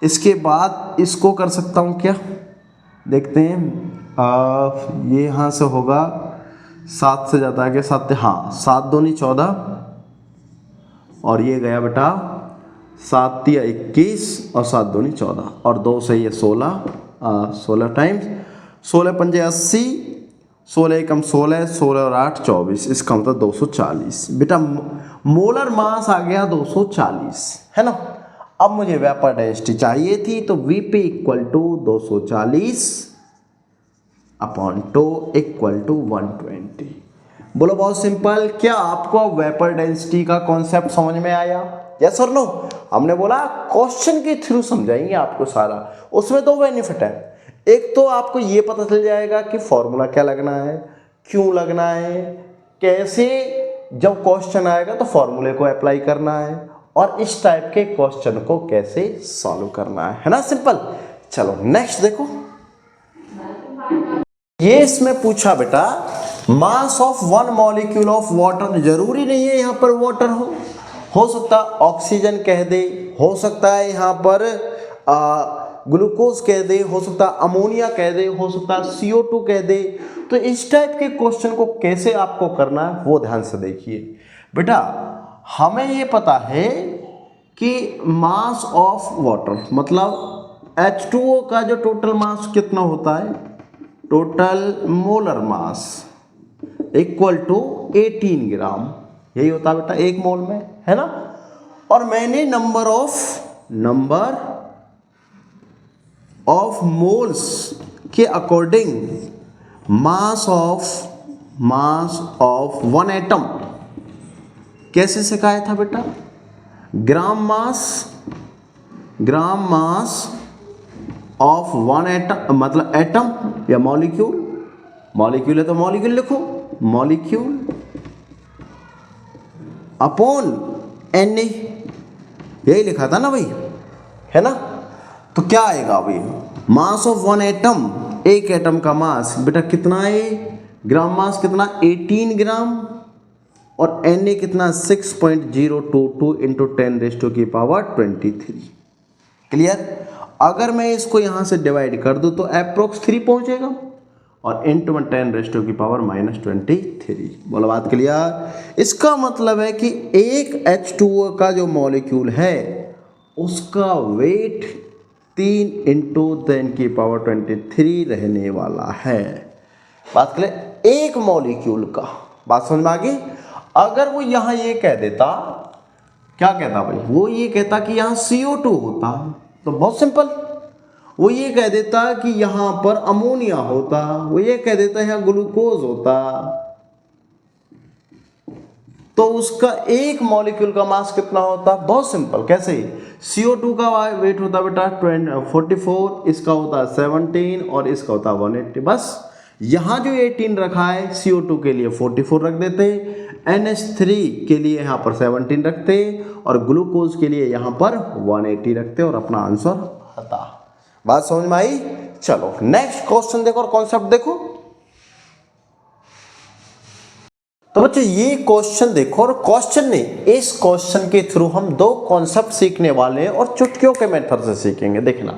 S1: इसके बाद इसको कर सकता हूँ क्या, देखते हैं, ये यहाँ से होगा 7 से जाता है क्या, 7, हाँ 7 दूनी 14, और ये गया बेटा 7 या 21 और 7 दूनी 14, और 2 से ये 16 टाइम्स 16 पंजे 80, 16 एकम 16, 16 और 8 24, इसका मतलब 240। बेटा मोलर मास आ गया 240, है ना। अब मुझे वेपर डेंसिटी चाहिए थी, तो Vp equal to 240 upon two equal to 120। बोलो बहुत सिंपल। क्या आपको वेपर डेंसिटी का कॉन्सेप्ट समझ में आया? यस और नो? हमने बोला क्वेश्चन के थ्रू समझाएंगे आपको सारा। उसमें दो बेनिफिट है। एक तो आपको ये पता चल जाएगा कि फॉर्मूला क्या लगना है, क्यों लगना है, कैसे जब क्वेश्चन आएगा तो फॉर्मूले को अप्लाई करना है, और इस टाइप के क्वेश्चन को कैसे सॉल्व करना है ना। सिंपल। चलो नेक्स्ट देखो। ये इसमें पूछा बेटा mass of one molecule of water. जरूरी नहीं है यहां पर वाटर हो सकता ऑक्सीजन कह दे, हो सकता है यहां पर ग्लूकोज कह दे, हो सकता अमोनिया कह दे, हो सकता CO2 कह दे। तो इस टाइप के क्वेश्चन को कैसे आपको करना है वो ध्यान से देखिए बेटा। हमें ये पता है कि मास ऑफ वाटर मतलब H2O का जो टोटल मास कितना होता है, total molar mass equal to 18 gram. यही होता है बेटा एक मोल में, है ना। और मैंने नंबर ऑफ मोल्स के according mass of one atom कैसे सिखाया था बेटा? ग्राम मास ऑफ वन एटम मतलब एटम या मॉलिक्यूल है तो मॉलिक्यूल लिखो, मॉलिक्यूल अपॉन Na। यही लिखा था ना भाई, है ना। तो क्या आएगा भाई? मास ऑफ वन एटम, एक एटम का मास बेटा कितना है? ग्राम मास कितना? 18 ग्राम। और Na कितना? 6.022 इंटू 10⁻23। क्लियर? अगर मैं इसको यहां से डिवाइड कर दूं तो अप्रोक्स 3 पहुंचेगा, और इंटू 10⁻⁻23। बोलो बात क्लियर? इसका मतलब है कि एक H2O का जो मॉलिक्यूल है उसका वेट 3 इंटू 10⁻23 रहने वाला है। बात क्लियर? एक मॉलिक्यूल का। बात समझ में आ गई? अगर वो यहां ये कह देता, क्या कहता भाई? वो ये कहता कि यहां CO2 होता तो बहुत सिंपल, वो ये कह देता कि यहां पर अमोनिया होता, वो ये कह देता यहां ग्लूकोज होता, तो उसका एक मॉलिक्यूल का मास कितना होता? बहुत सिंपल। कैसे? CO2 का वेट होता बेटा 44, इसका होता 17 और इसका होता 180। बस यहां जो 18 रखा है CO2 के लिए 44 रख देते, NH3 के लिए यहां पर 17 रखते, और ग्लूकोज के लिए यहां पर 180 रखते, और अपना आंसर आता। बात समझ में आई? चलो नेक्स्ट क्वेश्चन देखो और कॉन्सेप्ट देखो। तो बच्चों ये क्वेश्चन देखो, और क्वेश्चन नहीं, इस क्वेश्चन के थ्रू हम दो कॉन्सेप्ट सीखने वाले हैं और चुटकियों के मेथड से सीखेंगे। देखना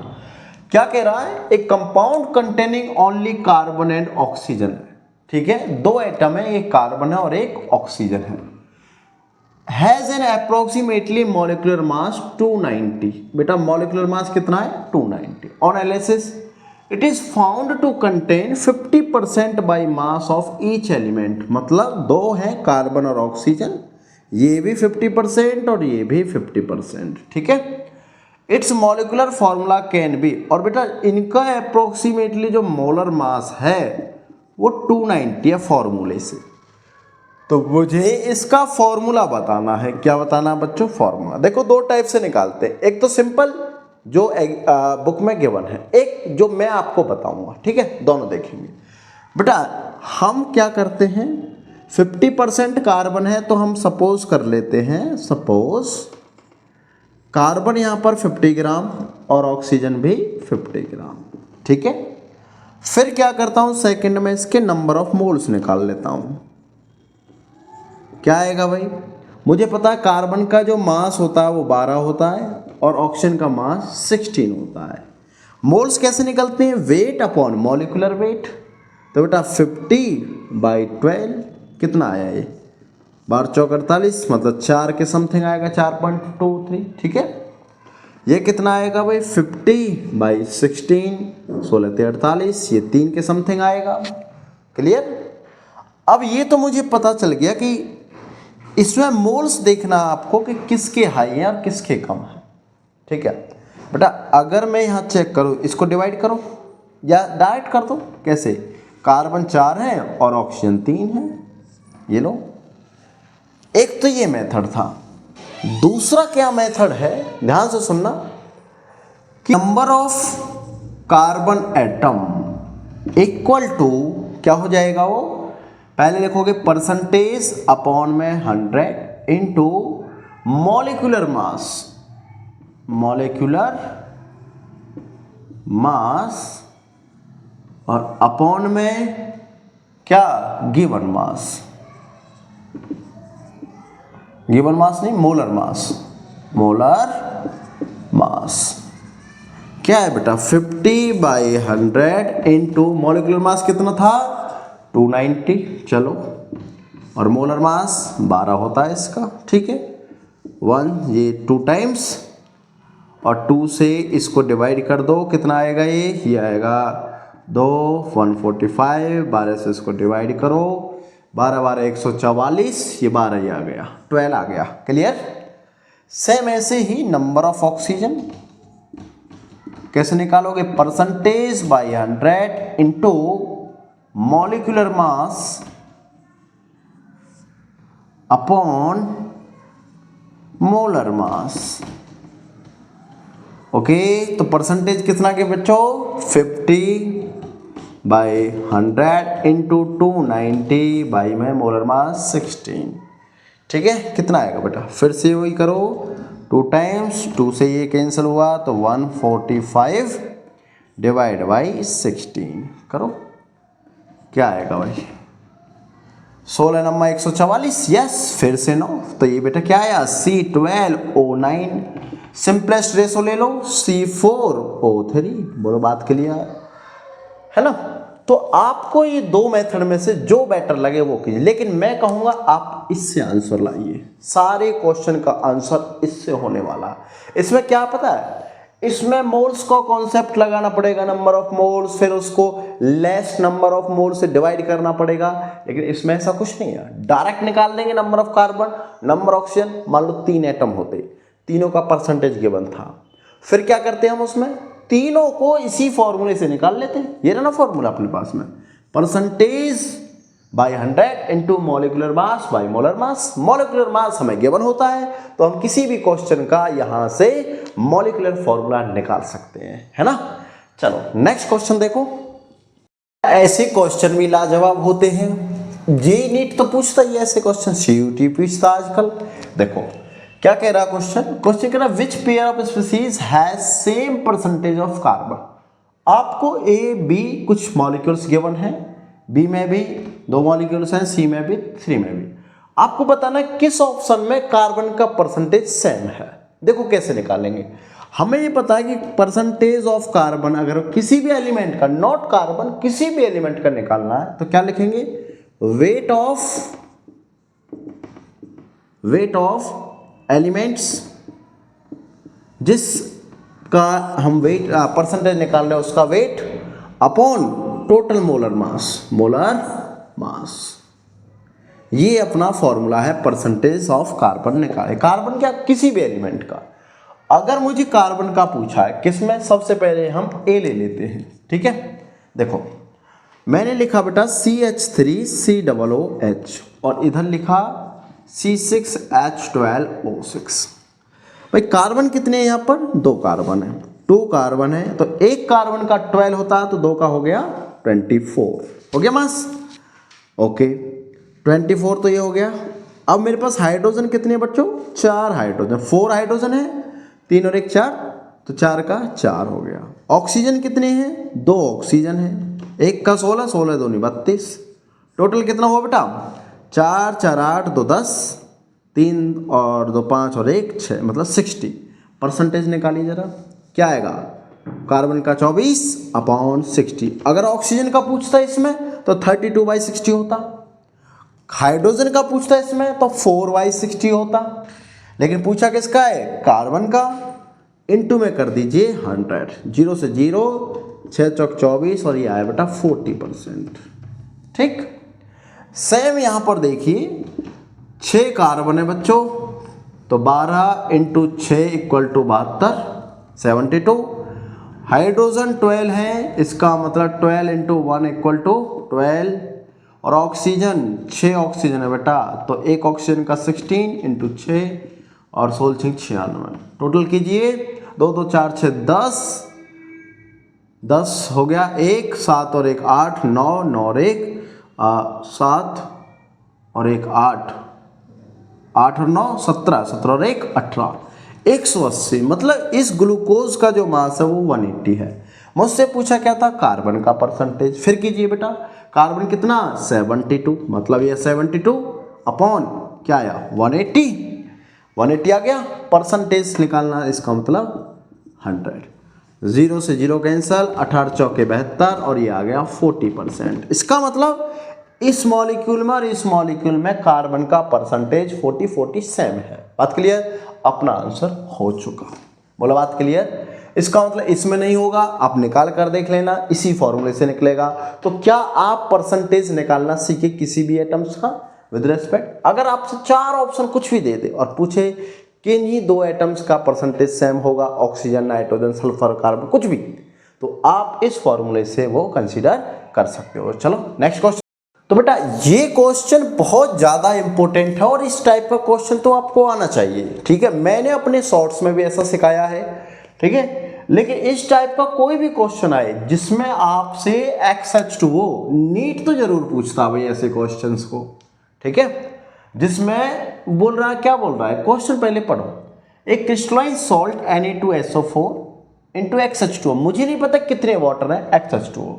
S1: क्या कह रहा है। एक compound containing only carbon and oxygen, ठीक है, दो एटम है, एक कार्बन है और एक ऑक्सीजन है, has an approximately molecular mass 290। बेटा मॉलिक्यूलर मास कितना है? 290। On analysis it is found to contain 50% by mass of each element. मतलब दो हैं कार्बन और ऑक्सीजन, ये भी 50% और ये भी 50%, ठीक है। It's molecular formula can be, और बेटा इनका अप्रोक्सीमेटली जो मोलर मास है वो 290 है फॉर्मूले से। तो मुझे इसका फॉर्मूला बताना है। क्या बताना है बच्चों? फॉर्मूला। देखो दो टाइप से निकालते हैं, एक तो सिंपल जो बुक में गिवन है, एक जो मैं आपको बताऊंगा, ठीक है। दोनों देखेंगे बेटा। हम क्या करते हैं, 50% कार्बन है तो हम सपोज कर लेते हैं, सपोज कार्बन यहां पर 50 ग्राम और ऑक्सीजन भी 50 ग्राम, ठीक है। फिर क्या करता हूं, सेकंड में इसके नंबर ऑफ मोल्स निकाल लेता हूं। क्या आएगा भाई? मुझे पता है कार्बन का जो मास होता है वो 12 होता है और ऑक्सीजन का मास 16 होता है। मोल्स कैसे निकलते हैं? Wait upon molecular wait. तो बेटा 50/12 कितना आया ये? 12 चौक 48, मतलब 4 के समथिंग आएगा, 4.23, ठीक है। ये कितना आएगा भाई? 50/16, 16 ते 48, ये 3 के समथिंग आएगा। क्लियर? अब ये तो मुझे पता चल गया कि इसमें मोल्स देखना आपको कि किसके हाई हैं और किसके कम हैं, ठीक है बेटा। अगर मैं यहाँ चेक करूँ, इसको डिवाइड करो या डायरेक्ट कर दो, कैसे, कार्बन 4 है और ऑक्सीजन 3 है, ये लो। एक तो ये मेथड था। दूसरा क्या मेथड है, ध्यान से सुनना, कि number of carbon atom equal to क्या हो जाएगा, वो पहले लिखोगे परसेंटेज अपॉन में 100 into molecular mass, molecular mass, और अपॉन में क्या, गिवन मास, गिवन मास नहीं, मोलर मास, मोलर मास क्या है बेटा 50/100 इंटू मॉलिक्यूलर मास कितना था 290, चलो, और मोलर मास 12 होता है इसका, ठीक है। 1 ये 2 टाइम्स और 2 से इसको डिवाइड कर दो, कितना आएगा, ये आएगा 2, 145, 12 से इसको डिवाइड करो, 12 12 144, ये 12 ही आ गया, 12 आ गया, क्लियर। सेम ऐसे ही नंबर ऑफ ऑक्सीजन कैसे निकालोगे, percentage by 100 into molecular mass upon molar mass, okay. तो परसेंटेज कितना के बच्चों 50/100 इंटू 290 बाई में मोलर मास 16, ठीक है। कितना आएगा बेटा, फिर से वही करो, 2 टाइम्स, 2 से ये कैंसिल हुआ तो 145 डिवाइड बाई 16 करो, क्या आएगा भाई 16 नंबर 144, यस। फिर से 9, तो ये बेटा क्या आया C12O9, सिंपलेस्ट रेशो ले लो C4O3, बोलो बात क्लियर है ना। तो आपको ये 2 मेथड में से जो बेटर लगे वो कीजिए, लेकिन मैं कहूंगा आप इससे आंसर लाइए, सारे क्वेश्चन का आंसर इससे होने वाला है। इसमें क्या पता है, इसमें मोल्स का कॉन्सेप्ट लगाना पड़ेगा, नंबर ऑफ मोल्स, फिर उसको लेस नंबर ऑफ मोल्स से डिवाइड करना पड़ेगा, लेकिन इसमें ऐसा कुछ नहीं है, डायरेक्ट निकाल देंगे number of carbon, number oxygen. मान लो 3 एटम होते, तीनों का परसेंटेज गिवन था, फिर क्या करते हैं हम उसमें तीनों को इसी फॉर्मूले से निकाल लेते हैं, ये ना फॉर्मूला अपने पास में, percentage by 100 into molecular mass by molar mass. Molecular mass हमें गिवन होता है, तो हम किसी भी क्वेश्चन का यहां से मॉलिक्यूलर फॉर्मूला निकाल सकते हैं, है ना। चलो नेक्स्ट क्वेश्चन देखो। ऐसे क्वेश्चन भी लाजवाब होते हैं, जेईई नीट तो पूछता ही ऐसे क्वेश्चन, सीयूटी पूछता आजकल। देखो क्या कह रहा क्वेश्चन, क्वेश्चन कह रहा which pair of species has same percentage of carbon. आपको ए बी कुछ मॉलिक्यूल्स गिवन है, बी में भी 2 मॉलिक्यूल्स हैं, सी में भी 3 में भी, आपको बताना किस ऑप्शन में कार्बन का परसेंटेज सेम है। देखो कैसे निकालेंगे, हमें ये पता है कि परसेंटेज ऑफ कार्बन अगर किसी भी एलिमेंट का, नॉट कार्बन, किसी भी एलिमेंट का निकालना है तो क्या लिखेंगे, वेट ऑफ एलिमेंट्स, जिसका हम वेट परसेंटेज निकाल रहे हैं उसका वेट अपॉन टोटल मोलर मास। ये अपना फॉर्मूला है परसेंटेज ऑफ कार्बन निकाले, कार्बन क्या, किसी भी एलिमेंट का। अगर मुझे कार्बन का पूछा है किसमें, सबसे पहले हम ए ले लेते हैं, ठीक है। देखो मैंने लिखा बेटा CH3COOH और इधर लिखा C6H12O6। भाई कार्बन कितने हैं यहाँ पर, 2 कार्बन है, 2 कार्बन है, तो एक कार्बन का 12 होता है तो 2 का हो गया 24, हो गया मास, ओके 24 तो ये हो गया। अब मेरे पास हाइड्रोजन कितने बच्चों, 4 हाइड्रोजन, 4 हाइड्रोजन है, 3 और 1 4, तो 4 का 4 हो गया। ऑक्सीजन कितने हैं, 2 ऑक्सीजन है, 1 का 16, 16 2 32, टोटल कितना हुआ बेटा 4 4 8 2 10, 3 और 2 5 और 1 6, मतलब 60। परसेंटेज निकालिए जरा, क्या आएगा, कार्बन का 24/60। अगर ऑक्सीजन का पूछता है इसमें तो 32/60 होता, हाइड्रोजन का पूछता है इसमें तो 4/60 होता, लेकिन पूछा किसका है, कार्बन का, इनटू में कर दीजिए 100, 0 से 0, 6 चौक 24 और ये आया बेटा 40%, ठीक। सेम यहाँ पर देखिए 6 कार्बन है बच्चों, तो 12 इंटू 6 इक्वल टू 72, 72। हाइड्रोजन 12 है, इसका मतलब 12 इंटू 1 इक्वल टू 12। और ऑक्सीजन 6 ऑक्सीजन है बेटा, तो एक ऑक्सीजन का 16 इंटू 6 और 16 96। टोटल कीजिए, 2 2 4 6 10 हो गया, 1 7 और 1 8, 9 9 और 1 7 और 1 8, 8 और 9 17, 17 और 1 18, 180। मतलब इस ग्लूकोज का जो मास है वो 180 है। मुझसे पूछा क्या था, कार्बन का परसेंटेज। फिर कीजिए बेटा, कार्बन कितना 72, मतलब ये 72 अपॉन क्या आया 180, 180 आ गया। परसेंटेज निकालना, इसका मतलब 100। 0 से 0 कैंसल, 18 चौके 72 और ये आ गया 40%। इसका मतलब इस मॉलिक्यूल में और इस मॉलिक्यूल में कार्बन का परसेंटेज 40 सेम है। बात क्लियर, अपना आंसर हो चुका। बोला बात क्लियर। इसका मतलब इसमें नहीं होगा, आप निकाल कर देख लेना, इसी फॉर्मूले से निकलेगा। तो क्या आप परसेंटेज निकालना सीखे किसी भी एटम्स का विद रेस्पेक्ट? अगर आपसे 4 ऑप्शन कुछ भी दे दे और पूछे कि इन्हीं 2 एटम्स का परसेंटेज सेम होगा, ऑक्सीजन, नाइट्रोजन, सल्फर, कार्बन, कुछ भी, तो आप इस फॉर्मूले से वो कंसीडर कर सकते हो। चलो नेक्स्ट क्वेश्चन। तो बेटा ये क्वेश्चन बहुत ज़्यादा इंपॉर्टेंट है और इस टाइप का क्वेश्चन तो आपको आना चाहिए, ठीक है। मैंने अपने शॉर्ट्स में भी ऐसा सिखाया है, ठीक है। लेकिन इस टाइप का कोई भी क्वेश्चन आए जिसमें आपसे XH2O, नीट तो जरूर पूछता भाई ऐसे क्वेश्चंस को, ठीक है। जिसमें बोल रहा है, क्या बोल रहा है क्वेश्चन, पहले पढ़ो। एक crystalline salt Na2SO4 into XH2O, मुझे नहीं पता कितने वाटर है XH2O,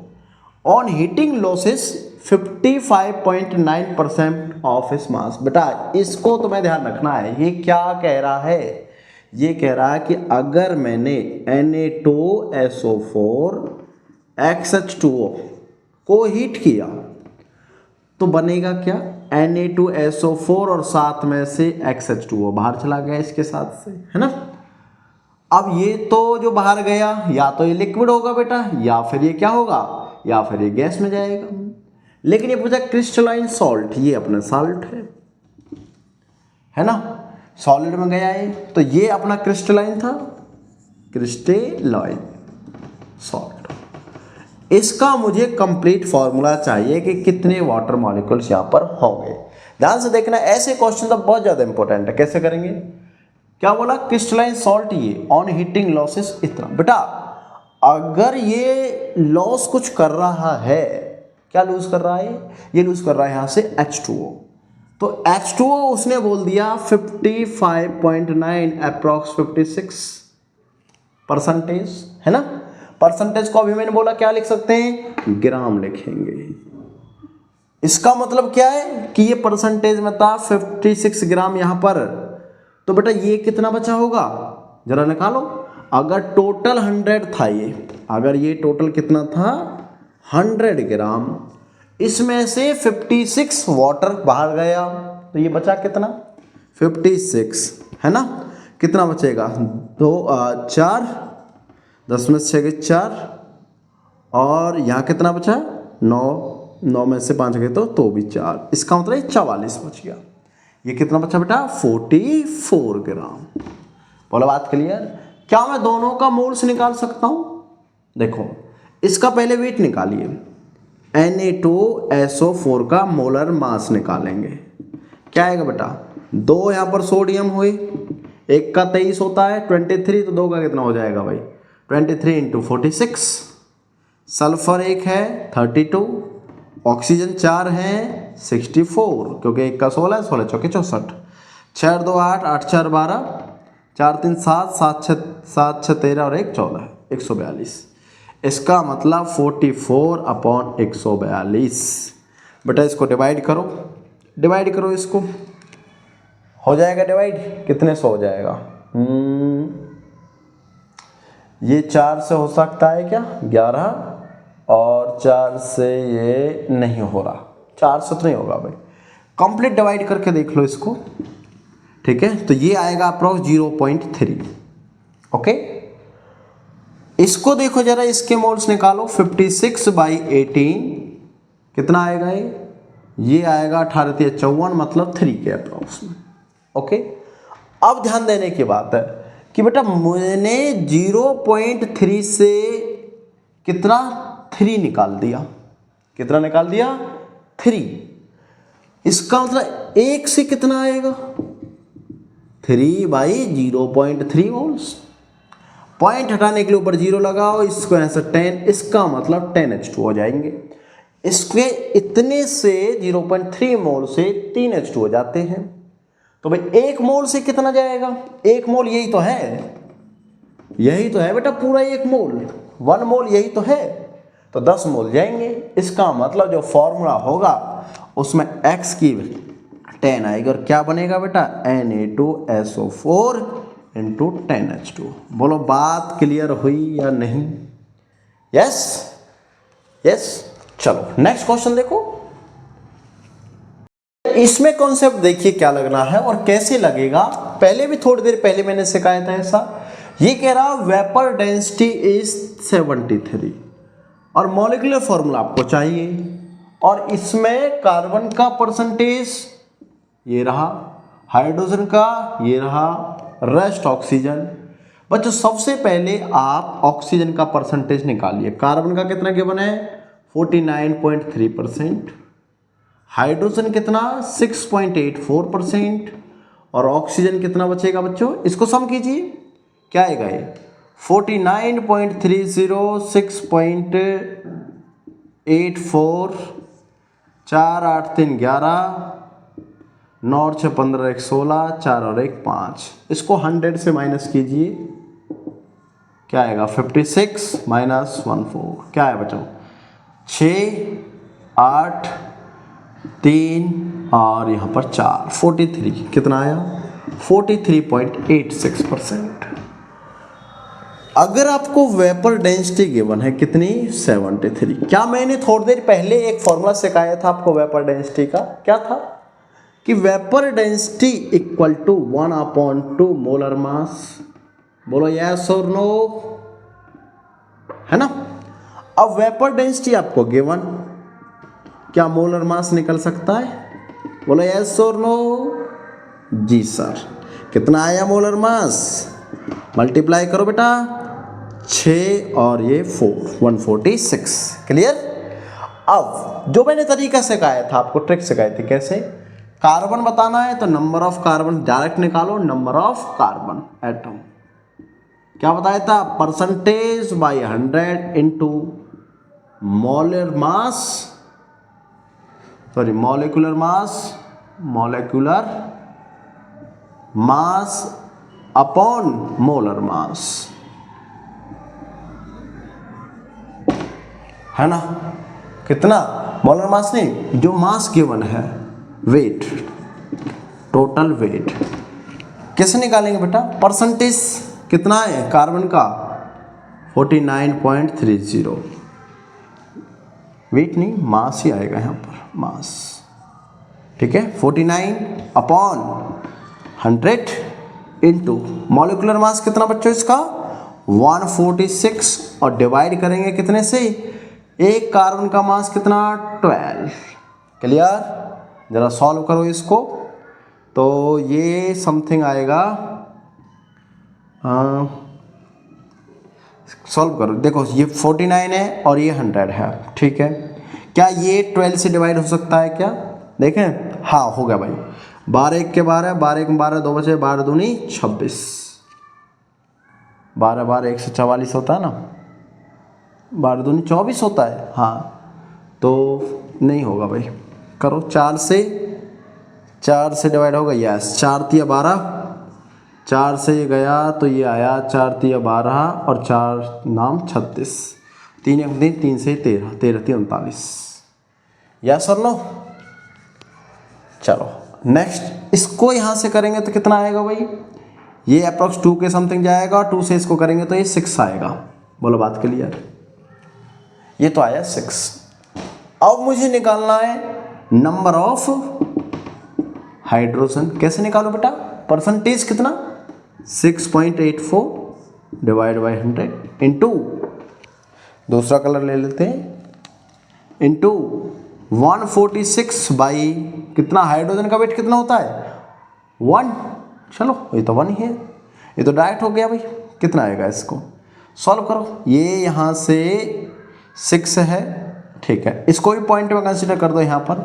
S1: on heating losses 55.9% of इस मास। बेटा इसको तुम्हें ध्यान रखना है, ये क्या कह रहा है, ये कह रहा है कि अगर मैंने Na2SO4 XH2O को हीट किया तो बनेगा क्या, Na2SO4 और साथ में से XH2O बाहर चला गया इसके साथ से, है ना। अब ये तो जो बाहर गया या तो ये लिक्विड होगा बेटा, या फिर ये क्या होगा, या फिर ये गैस में जाएगा। लेकिन ये पूछा क्रिस्टलाइन सॉल्ट, ये अपना सॉल्ट है ना, सॉलिड में गया है, तो ये अपना क्रिस्टलाइन था, क्रिस्टलाइन सॉल्ट। इसका मुझे कंप्लीट फॉर्मूला चाहिए कि कितने वाटर मॉलिक्यूल्स यहां पर होंगे। ध्यान से देखना, ऐसे क्वेश्चन तो बहुत ज्यादा इंपॉर्टेंट है। कैसे करेंगे, क्या बोला, क्रिस्टलाइन सॉल्ट ये ऑन हीटिंग लॉसेस इतना। बेटा अगर ये लॉस कुछ कर रहा है, क्या लूज कर रहा है, ये लूज कर रहा है यहां से H2O, तो H2O उसने बोल दिया 55.9 अप्रॉक्स 56% है ना। परसेंटेज को अभी मैंने बोला क्या लिख सकते हैं, ग्राम लिखेंगे। इसका मतलब क्या है कि ये परसेंटेज में था 56 ग्राम यहां पर, तो बेटा ये कितना बचा होगा जरा निकालो। अगर टोटल 100 था ये, अगर ये टोटल कितना था 100 ग्राम, इसमें से 56 वाटर बाहर गया, तो ये बचा कितना 56, है ना। कितना बचेगा, 2 4, 10 में से 6 4, और यहाँ कितना बचा 9, 9 में से 5 गए तो भी 4, इसका मतलब 44 बच गया। ये कितना बचा बेटा 44 ग्राम। बोलो बात क्लियर। क्या मैं दोनों का मोल्स निकाल सकता हूं, देखो इसका पहले वेट निकालिए, Na2SO4 का मोलर मास निकालेंगे। क्या आएगा बेटा, 2 यहाँ पर सोडियम हुए, एक का 23 होता है 23, तो 2 का कितना हो जाएगा भाई 23 इंटू 46। सल्फर 1 है 32, ऑक्सीजन 4 है 64, क्योंकि एक का 16 है, 16 चौके 64, 6 2 8, 8 4 12, 4 3 7, 7 6 13 और 1 14, 142। इसका मतलब 44/142। बेटा इसको डिवाइड करो, डिवाइड करो इसको, हो जाएगा डिवाइड, कितने से हो जाएगा, ये 4 से हो सकता है क्या 11, और 4 से ये नहीं हो रहा, 4 से तो नहीं होगा भाई, कंप्लीट डिवाइड करके देख लो इसको, ठीक है। तो ये आएगा अप्रॉक्स 0.3। ओके, इसको देखो जरा, इसके मोल्स निकालो, 56/18 कितना आएगा ये ये आएगा 18×54 मतलब 3 के अप्रॉक्स में। ओके, अब ध्यान देने की बात है कि बेटा मैंने 0.3 से कितना 3 निकाल दिया, कितना निकाल दिया 3। इसका मतलब 1 से कितना आएगा 3/0.3 मोल्स। पॉइंट हटाने के लिए ऊपर 0 लगाओ, इसको यहाँ से 10, इसका मतलब 10H2 हो जाएंगे। इसके इतने से 0.3 मोल से 3H2 हो जाते हैं। तो भाई 1 मोल से कितना जाएगा, 1 मोल यही तो है, यही तो है बेटा पूरा 1 मोल, 1 मोल यही तो है, तो 10 मोल जाएंगे। इसका मतलब जो फॉर्मूला होगा उसमें x की 10 आएगी और क्या बनेगा बेटा Na2SO4 इंटू 10H2। बोलो बात क्लियर हुई या नहीं? Yes yes. चलो नेक्स्ट क्वेश्चन देखो। इसमें कॉन्सेप्ट देखिए क्या लगना है और कैसे लगेगा। पहले भी थोड़ी देर पहले मैंने सिखाया था ऐसा। ये कह रहा वेपर डेंसिटी इज 73 और मॉलिक्यूलर फॉर्मूला आपको चाहिए, और इसमें कार्बन का परसेंटेज ये रहा, हाइड्रोजन का ये रहा, रेस्ट ऑक्सीजन। बच्चों सबसे पहले आप ऑक्सीजन का परसेंटेज निकालिए। कार्बन का कितना गिवन है 49.3%, हाइड्रोजन कितना 6.84% और ऑक्सीजन कितना बचेगा बच्चों, इसको सम कीजिए क्या आएगा ये 49.30 6.84 4 8 3 11 9 और 6 15 1 16 4 और 1 5। इसको 100 से माइनस कीजिए क्या आएगा 56 माइनस 14 क्या है बच्चों 6 8 3 और यहाँ पर 4 43 कितना आया 43.86%। अगर आपको वेपर डेंसिटी गिवन है कितनी 73, क्या मैंने थोड़ी देर पहले एक फॉर्मूला सिखाया था आपको वेपर डेंसिटी का, क्या था कि vapour density equal to 1/2 molar mass. बोलो यस और नो, है ना। अब वेपर डेंसिटी आपको गिवन, क्या मोलर मास निकल सकता है, बोलो यस और नो। जी सर, कितना आया मोलर मास, मल्टीप्लाई करो बेटा 6 और ये 4 146। क्लियर। अब जो मैंने तरीका सिखाया था आपको, ट्रिक सिखाई थी कैसे, कार्बन बताना है तो नंबर ऑफ कार्बन डायरेक्ट निकालो, नंबर ऑफ कार्बन एटम। क्या बताया था percentage by 100 into molar mass, sorry molecular mass upon molar mass, है ना। कितना मोलर मास नहीं, जो मास गिवन है वेट, टोटल वेट। कैसे निकालेंगे बेटा, परसेंटेज कितना है कार्बन का 49.30, वेट नहीं मास ही आएगा यहाँ पर, मास। ठीक है 49 अपॉन 100 इंटू मॉलिक्यूलर मास कितना बच्चों इसका 146 और डिवाइड करेंगे कितने से, एक कार्बन का मास कितना 12। क्लियर। जरा सॉल्व करो इसको, तो ये समथिंग आएगा, सॉल्व करो। देखो ये 49 है और ये 100 है, ठीक है। क्या ये 12 से डिवाइड हो सकता है क्या, देखें, हाँ हो गया भाई। 12 1 के 12, 12 1 12, 2 बचे 12 दूनी 26, 12 12 144 होता है ना, 12 दूनी 24 होता है, हाँ तो नहीं होगा भाई, करो 4 से डिवाइड होगा, यस 4 3 12, 4 से ये गया तो ये आया 4 3 12 और 4 नाम 36, 3 1 3 3 से 13 13 3 39, यस और नो। चलो नेक्स्ट, इसको यहाँ से करेंगे तो कितना आएगा भाई, ये अप्रॉक्स 2 के समथिंग जाएगा, 2 से इसको करेंगे तो ये 6 आएगा। बोलो बात क्लियर, ये तो आया 6। अब मुझे निकालना है नंबर ऑफ हाइड्रोजन। कैसे निकालो बेटा, परसेंटेज कितना 6.84 डिवाइड बाई 100 इंटू, दूसरा कलर ले लेते हैं, इंटू 146 बाई कितना, हाइड्रोजन का वेट कितना होता है 1, चलो ये तो 1 ही है, ये तो डायरेक्ट हो गया भाई। कितना आएगा, इसको सॉल्व करो। ये यहाँ से 6 है, ठीक है, इसको भी पॉइंट में कंसीडर कर दो यहाँ पर,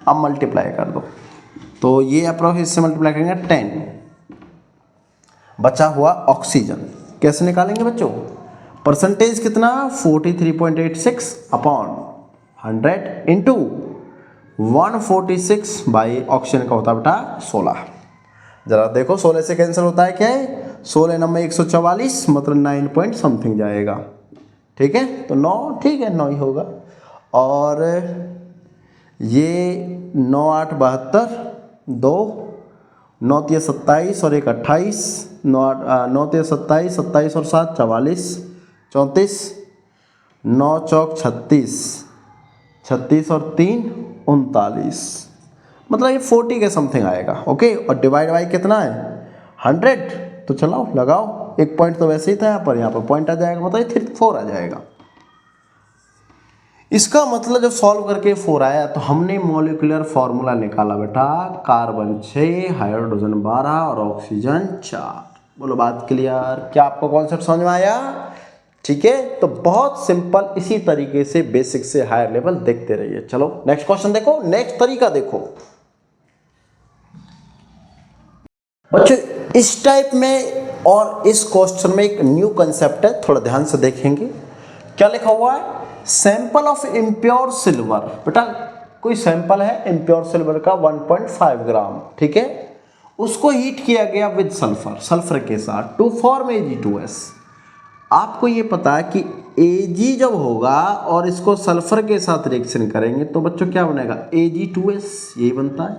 S1: अब मल्टीप्लाई कर दो, तो ये अप्रोक्स इससे मल्टीप्लाई करेंगे 10, बचा हुआ ऑक्सीजन कैसे निकालेंगे बच्चों, परसेंटेज कितना 43.86 अपॉन 100 इंटू 146 बाई ऑक्सीजन का होता है बेटा 16। जरा देखो 16 से कैंसिल होता है क्या है, 16 नंबर 144 मतलब 9 पॉइंट समथिंग जाएगा, ठीक है, तो 9, ठीक है 9 ही होगा। और ये 9 8 72, 2 9 3 27 और 1 28, 9 3 27, 27 और 7 44, 34, 9 चौक 36, 36 और 3 39, मतलब ये 40 के समथिंग आएगा। ओके, और डिवाइड बाई कितना है 100, तो चलाओ लगाओ, एक पॉइंट तो वैसे ही था यहाँ पर पॉइंट आ जाएगा, मतलब 34 आ जाएगा। इसका मतलब जब सॉल्व करके 4 आया तो हमने मॉलिक्यूलर फॉर्मूला निकाला बेटा, कार्बन 6, हाइड्रोजन 12 और ऑक्सीजन 4। बोलो बात क्लियर, क्या आपको कॉन्सेप्ट समझ में आया, ठीक है। तो बहुत सिंपल, इसी तरीके से बेसिक से हायर लेवल देखते रहिए। चलो नेक्स्ट क्वेश्चन देखो, नेक्स्ट तरीका देखो बच्चों, इस टाइप में और इस क्वेश्चन में एक न्यू कंसेप्ट है, थोड़ा ध्यान से देखेंगे। क्या लिखा हुआ है, सैंपल ऑफ इम्प्योर सिल्वर, बेटा कोई सैंपल है इम्प्योर सिल्वर का 1.5 ग्राम, ठीक है, उसको हीट किया गया विद सल्फर, सल्फर के साथ, टू फॉर्म Ag2S। आपको ये पता है कि Ag जब होगा और इसको सल्फर के साथ रिएक्शन करेंगे तो बच्चों क्या बनेगा, Ag2S, यही बनता है।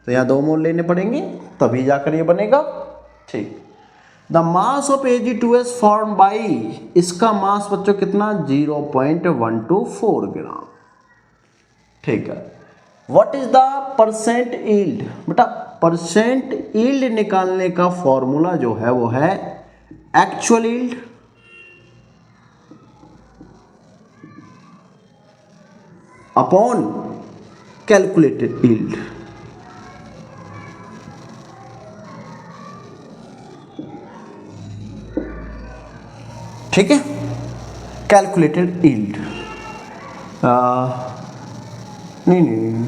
S1: तो यहाँ 2 मोल लेने पड़ेंगे तभी जाकर ये बनेगा, ठीक। The mass of Ag2S form by, इसका मास बच्चों कितना 0.124 ग्राम, ठीक है। What is the percent yield, बेटा परसेंट यील्ड निकालने का फॉर्मूला जो है वो है actual yield upon calculated yield. ठीक है, कैलकुलेटेड यील्ड, नहीं,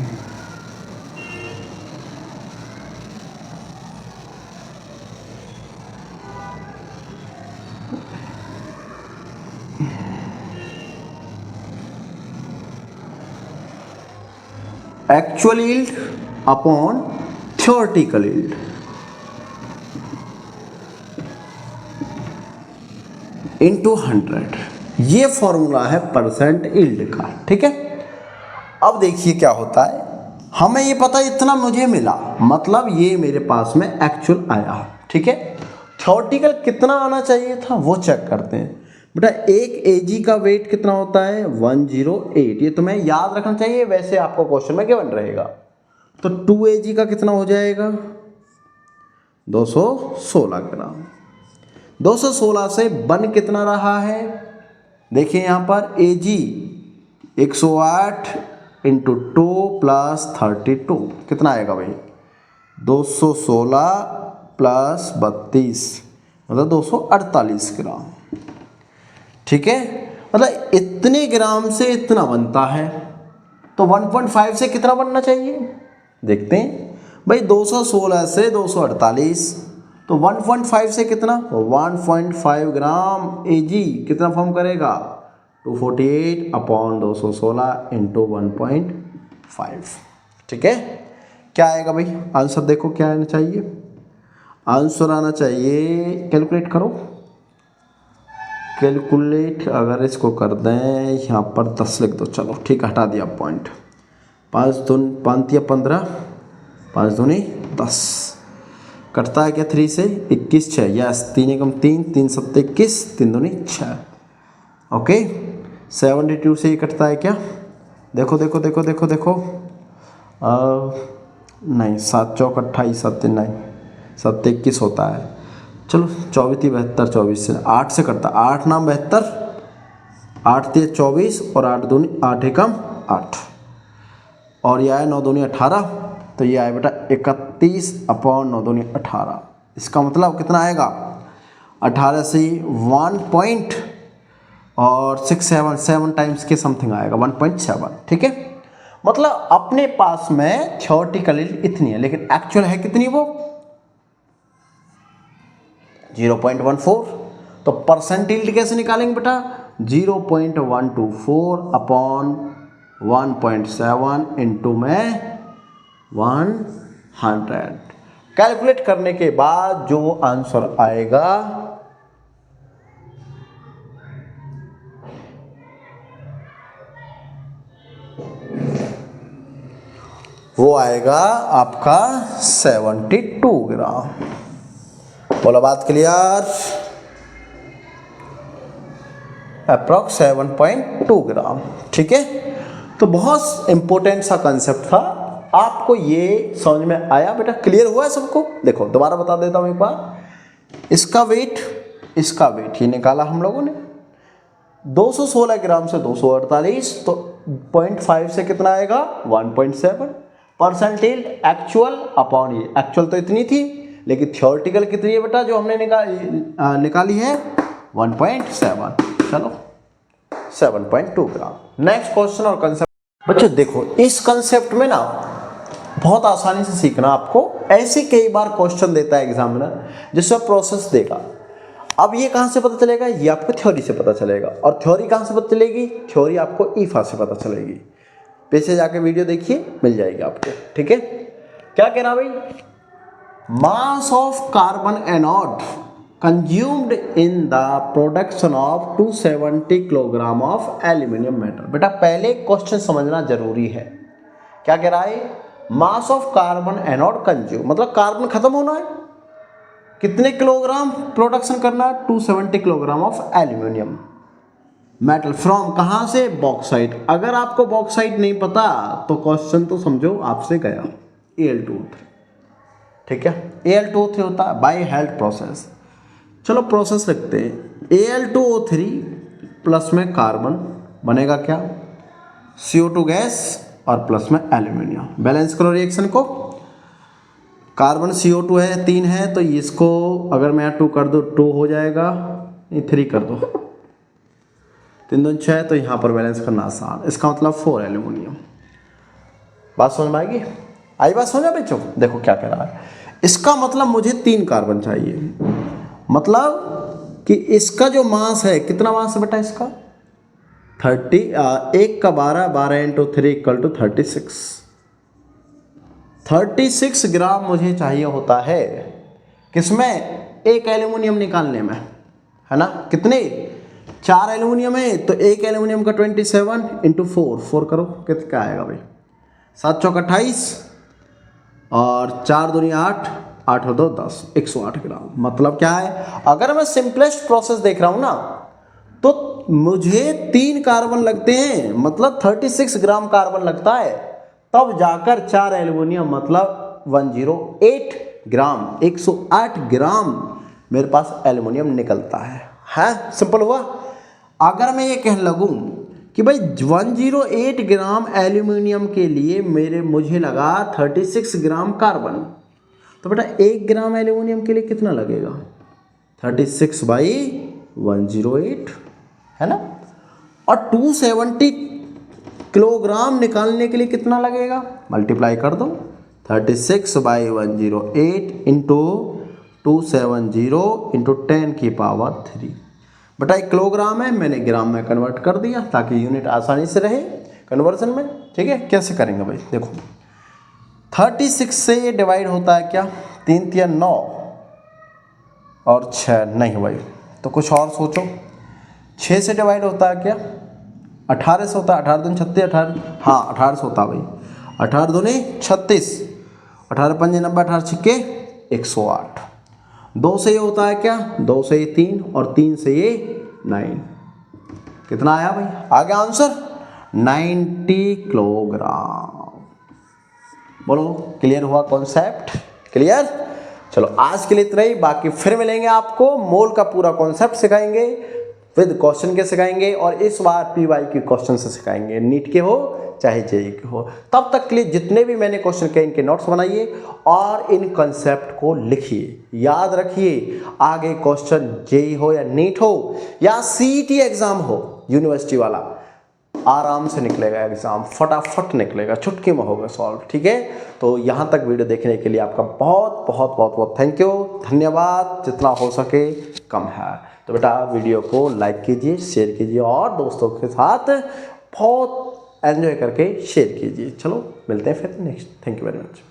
S1: actual yield upon theoretical yield. Into 100, ये फॉर्मूला है परसेंट यील्ड का, ठीक है। अब देखिए क्या होता है, हमें ये पता इतना मुझे मिला, मतलब ये मेरे पास में एक्चुअल आया, ठीक है। थ्योरेटिकल कितना आना चाहिए था वो चेक करते हैं। बेटा एक Ag का वेट कितना होता है 108, ये तुम्हें याद रखना चाहिए, वैसे आपको क्वेश्चन में गिवन रहेगा। तो 2 Ag का कितना हो जाएगा 216 ग्राम। 216 से बन कितना रहा है, देखिए यहाँ पर Ag 108 इंटू 2 प्लस 32 कितना आएगा भाई 216 प्लस 32 मतलब 248 ग्राम, ठीक है। मतलब इतने ग्राम से इतना बनता है, तो 1.5 से कितना बनना चाहिए देखते हैं भाई, 216 से 248, तो 1.5 से कितना 1.5 ग्राम Ag कितना फॉर्म करेगा 248 अपॉन 216 इंटू 1.5, ठीक है। क्या आएगा भाई आंसर, देखो क्या आना चाहिए, आंसर आना चाहिए, कैलकुलेट करो, कैलकुलेट अगर इसको कर दें यहाँ पर 10 लिख दो, चलो ठीक हटा दिया पॉइंट, 5 दूनी 15, 5 दूनी 10, कटता है क्या 3 से 21 6, यस 3 एकम 3, 3 सत्ते 21, 3 दूनी 6, ओके। 72 से ये कटता है क्या, देखो देखो देखो देखो देखो नहीं 7 चौक 28, 7 9 7 21 होता है, चलो 24 72 24 से 8 से करता, 8 नाम 72, 8 3 24 और 8 दूनी 8 एकम 8, और ये आया 9 दूनी 18, तो ये आया बेटा 31/9 दूनी 18। इसका मतलब कितना आएगा, 18 से 1.67 टाइम्स के समथिंग आएगा, 1.7। ठीक है, मतलब अपने पास में थ्योरेटिकली इतनी है, लेकिन एक्चुअल है कितनी वो 0.14। तो परसेंटेज कैसे निकालेंगे बेटा, 0.124/1.7 इंटू में 100। कैलकुलेट करने के बाद जो आंसर आएगा वो आएगा आपका 72 ग्राम। बोला बात क्लियर, अप्रॉक्स 7.2 ग्राम। ठीक है, तो बहुत इंपॉर्टेंट सा कंसेप्ट था, आपको ये समझ में आया बेटा, क्लियर हुआ है सबको। देखो दोबारा बता देता हूँ एक बार, इसका वेट ये निकाला हम लोगों ने 216 ग्राम से 248, तो 0.5 से कितना आएगा 1.7। परसेंटेज एक्चुअल अपॉन ये, एक्चुअल तो इतनी थी लेकिन थ्योरेटिकल कितनी है बेटा जो हमने निकाली है 1.7। चलो 7.2 ग्राम। नेक्स्ट क्वेश्चन और कंसेप्ट बच्चों देखो, इस कंसेप्ट में ना बहुत आसानी से सीखना आपको, ऐसे कई बार क्वेश्चन देता है एग्जामिनर जिससे प्रोसेस देगा। अब ये कहाँ से पता चलेगा, ये आपको थ्योरी से पता चलेगा। और थ्योरी कहाँ से पता चलेगी, थ्योरी आपको ईफा से पता चलेगी। पीछे जाके वीडियो देखिए, मिल जाएगी आपको। ठीक है, क्या कह रहा भाई, mass of carbon anode consumed in the production of 270 kilogram of aluminium metal. बेटा पहले क्वेश्चन समझना जरूरी है, क्या कह रहा है, mass of carbon anode consume मतलब कार्बन खत्म होना है, कितने किलोग्राम प्रोडक्शन करना है, 270 kilogram of aluminium metal from कहाँ से, बॉक्साइट। अगर आपको बॉक्साइट नहीं पता तो क्वेश्चन तो समझो आपसे गया। Al2O3, ठीक है, Al2O3 होता है बाय हेल्थ प्रोसेस। चलो प्रोसेस लिखते हैं, Al2O3 प्लस में कार्बन बनेगा क्या, CO2 गैस और प्लस में एल्यूमिनियम। बैलेंस करो रिएक्शन को, कार्बन CO2 है 3 है, तो इसको अगर मैं 2 कर दूँ 2 हो जाएगा, 3 कर दो 3 दूनी 6, तो यहाँ पर बैलेंस करना आसान। इसका मतलब 4 एल्यूमिनियम। बात समझ में आएगी, आई बात समझ में बच्चों। देखो क्या कह रहा है, इसका मतलब मुझे 3 कार्बन चाहिए, मतलब कि इसका जो मास है, कितना मास है बेटा इसका 30, 1 का 12, 12 इंटू 3 इक्वल टू 36 ग्राम मुझे चाहिए होता है, किसमें, एक एल्यूमिनियम निकालने में, है ना। कितने, 4 एल्यूमिनियम है, तो एक एल्यूमिनियम का 27 इंटू 4 करो, कितना आएगा भाई, 7 चौक 28 और 4 दूनी 8, 8 और 2 10, 108 ग्राम। मतलब क्या है, अगर मैं सिंपलेस्ट प्रोसेस देख रहा हूँ ना, तो मुझे 3 कार्बन लगते हैं, मतलब 36 ग्राम कार्बन लगता है, तब जाकर 4 एल्यूमिनियम मतलब 108 ग्राम, 108 ग्राम मेरे पास एल्यूमिनियम निकलता है। सिंपल हुआ। अगर मैं ये कहने लगूं कि भाई 108 ग्राम एल्यूमिनियम के लिए मुझे लगा 36 ग्राम कार्बन, तो बेटा 1 ग्राम एल्यूमिनियम के लिए कितना लगेगा, 36/108, है ना। और 270 किलोग्राम निकालने के लिए कितना लगेगा, मल्टीप्लाई कर दो, 36/108 इंटू 270 इंटू 10 की पावर 3। बेटा 1 किलोग्राम है, मैंने ग्राम में कन्वर्ट कर दिया ताकि यूनिट आसानी से रहे कन्वर्जन में। ठीक है, कैसे करेंगे भाई, देखो 36 से ये डिवाइड होता है क्या, 3 3 9 और 6 नहीं भाई, तो कुछ और सोचो। 6 से डिवाइड होता है क्या, 18 से होता है, 18 दूनी 36, 18 हाँ 18 से होता है भाई, 18 दूनी 36, 18 पंजे 90, 18 छिक्के 108। 2 से ये होता है क्या, 2 से ये 3 और 3 से ये 9, कितना आया भाई, आ गया आंसर 90 किलोग्राम। बोलो क्लियर हुआ कॉन्सेप्ट, क्लियर। चलो आज के लिए इतना ही, बाकी फिर मिलेंगे आपको, मोल का पूरा कॉन्सेप्ट सिखाएंगे, विद क्वेश्चन के सिखाएंगे, और इस बार PY के क्वेश्चन से सिखाएंगे, नीट के हो चाहे जेई के हो। तब तक के लिए जितने भी मैंने क्वेश्चन के इनके नोट्स बनाइए और इन कंसेप्ट को लिखिए। याद रखिए, आगे क्वेश्चन जेई हो या नीट हो या सीईटी एग्जाम हो यूनिवर्सिटी वाला, आराम से निकलेगा एग्जाम, फटाफट निकलेगा, चुटकी में होगा सॉल्व। ठीक है, तो यहाँ तक वीडियो देखने के लिए आपका बहुत बहुत बहुत बहुत थैंक यू, धन्यवाद। जितना हो सके कम है, तो बेटा वीडियो को लाइक कीजिए, शेयर कीजिए और दोस्तों के साथ बहुत एंजॉय करके शेयर कीजिए। चलो मिलते हैं फिर next. Thank you very much.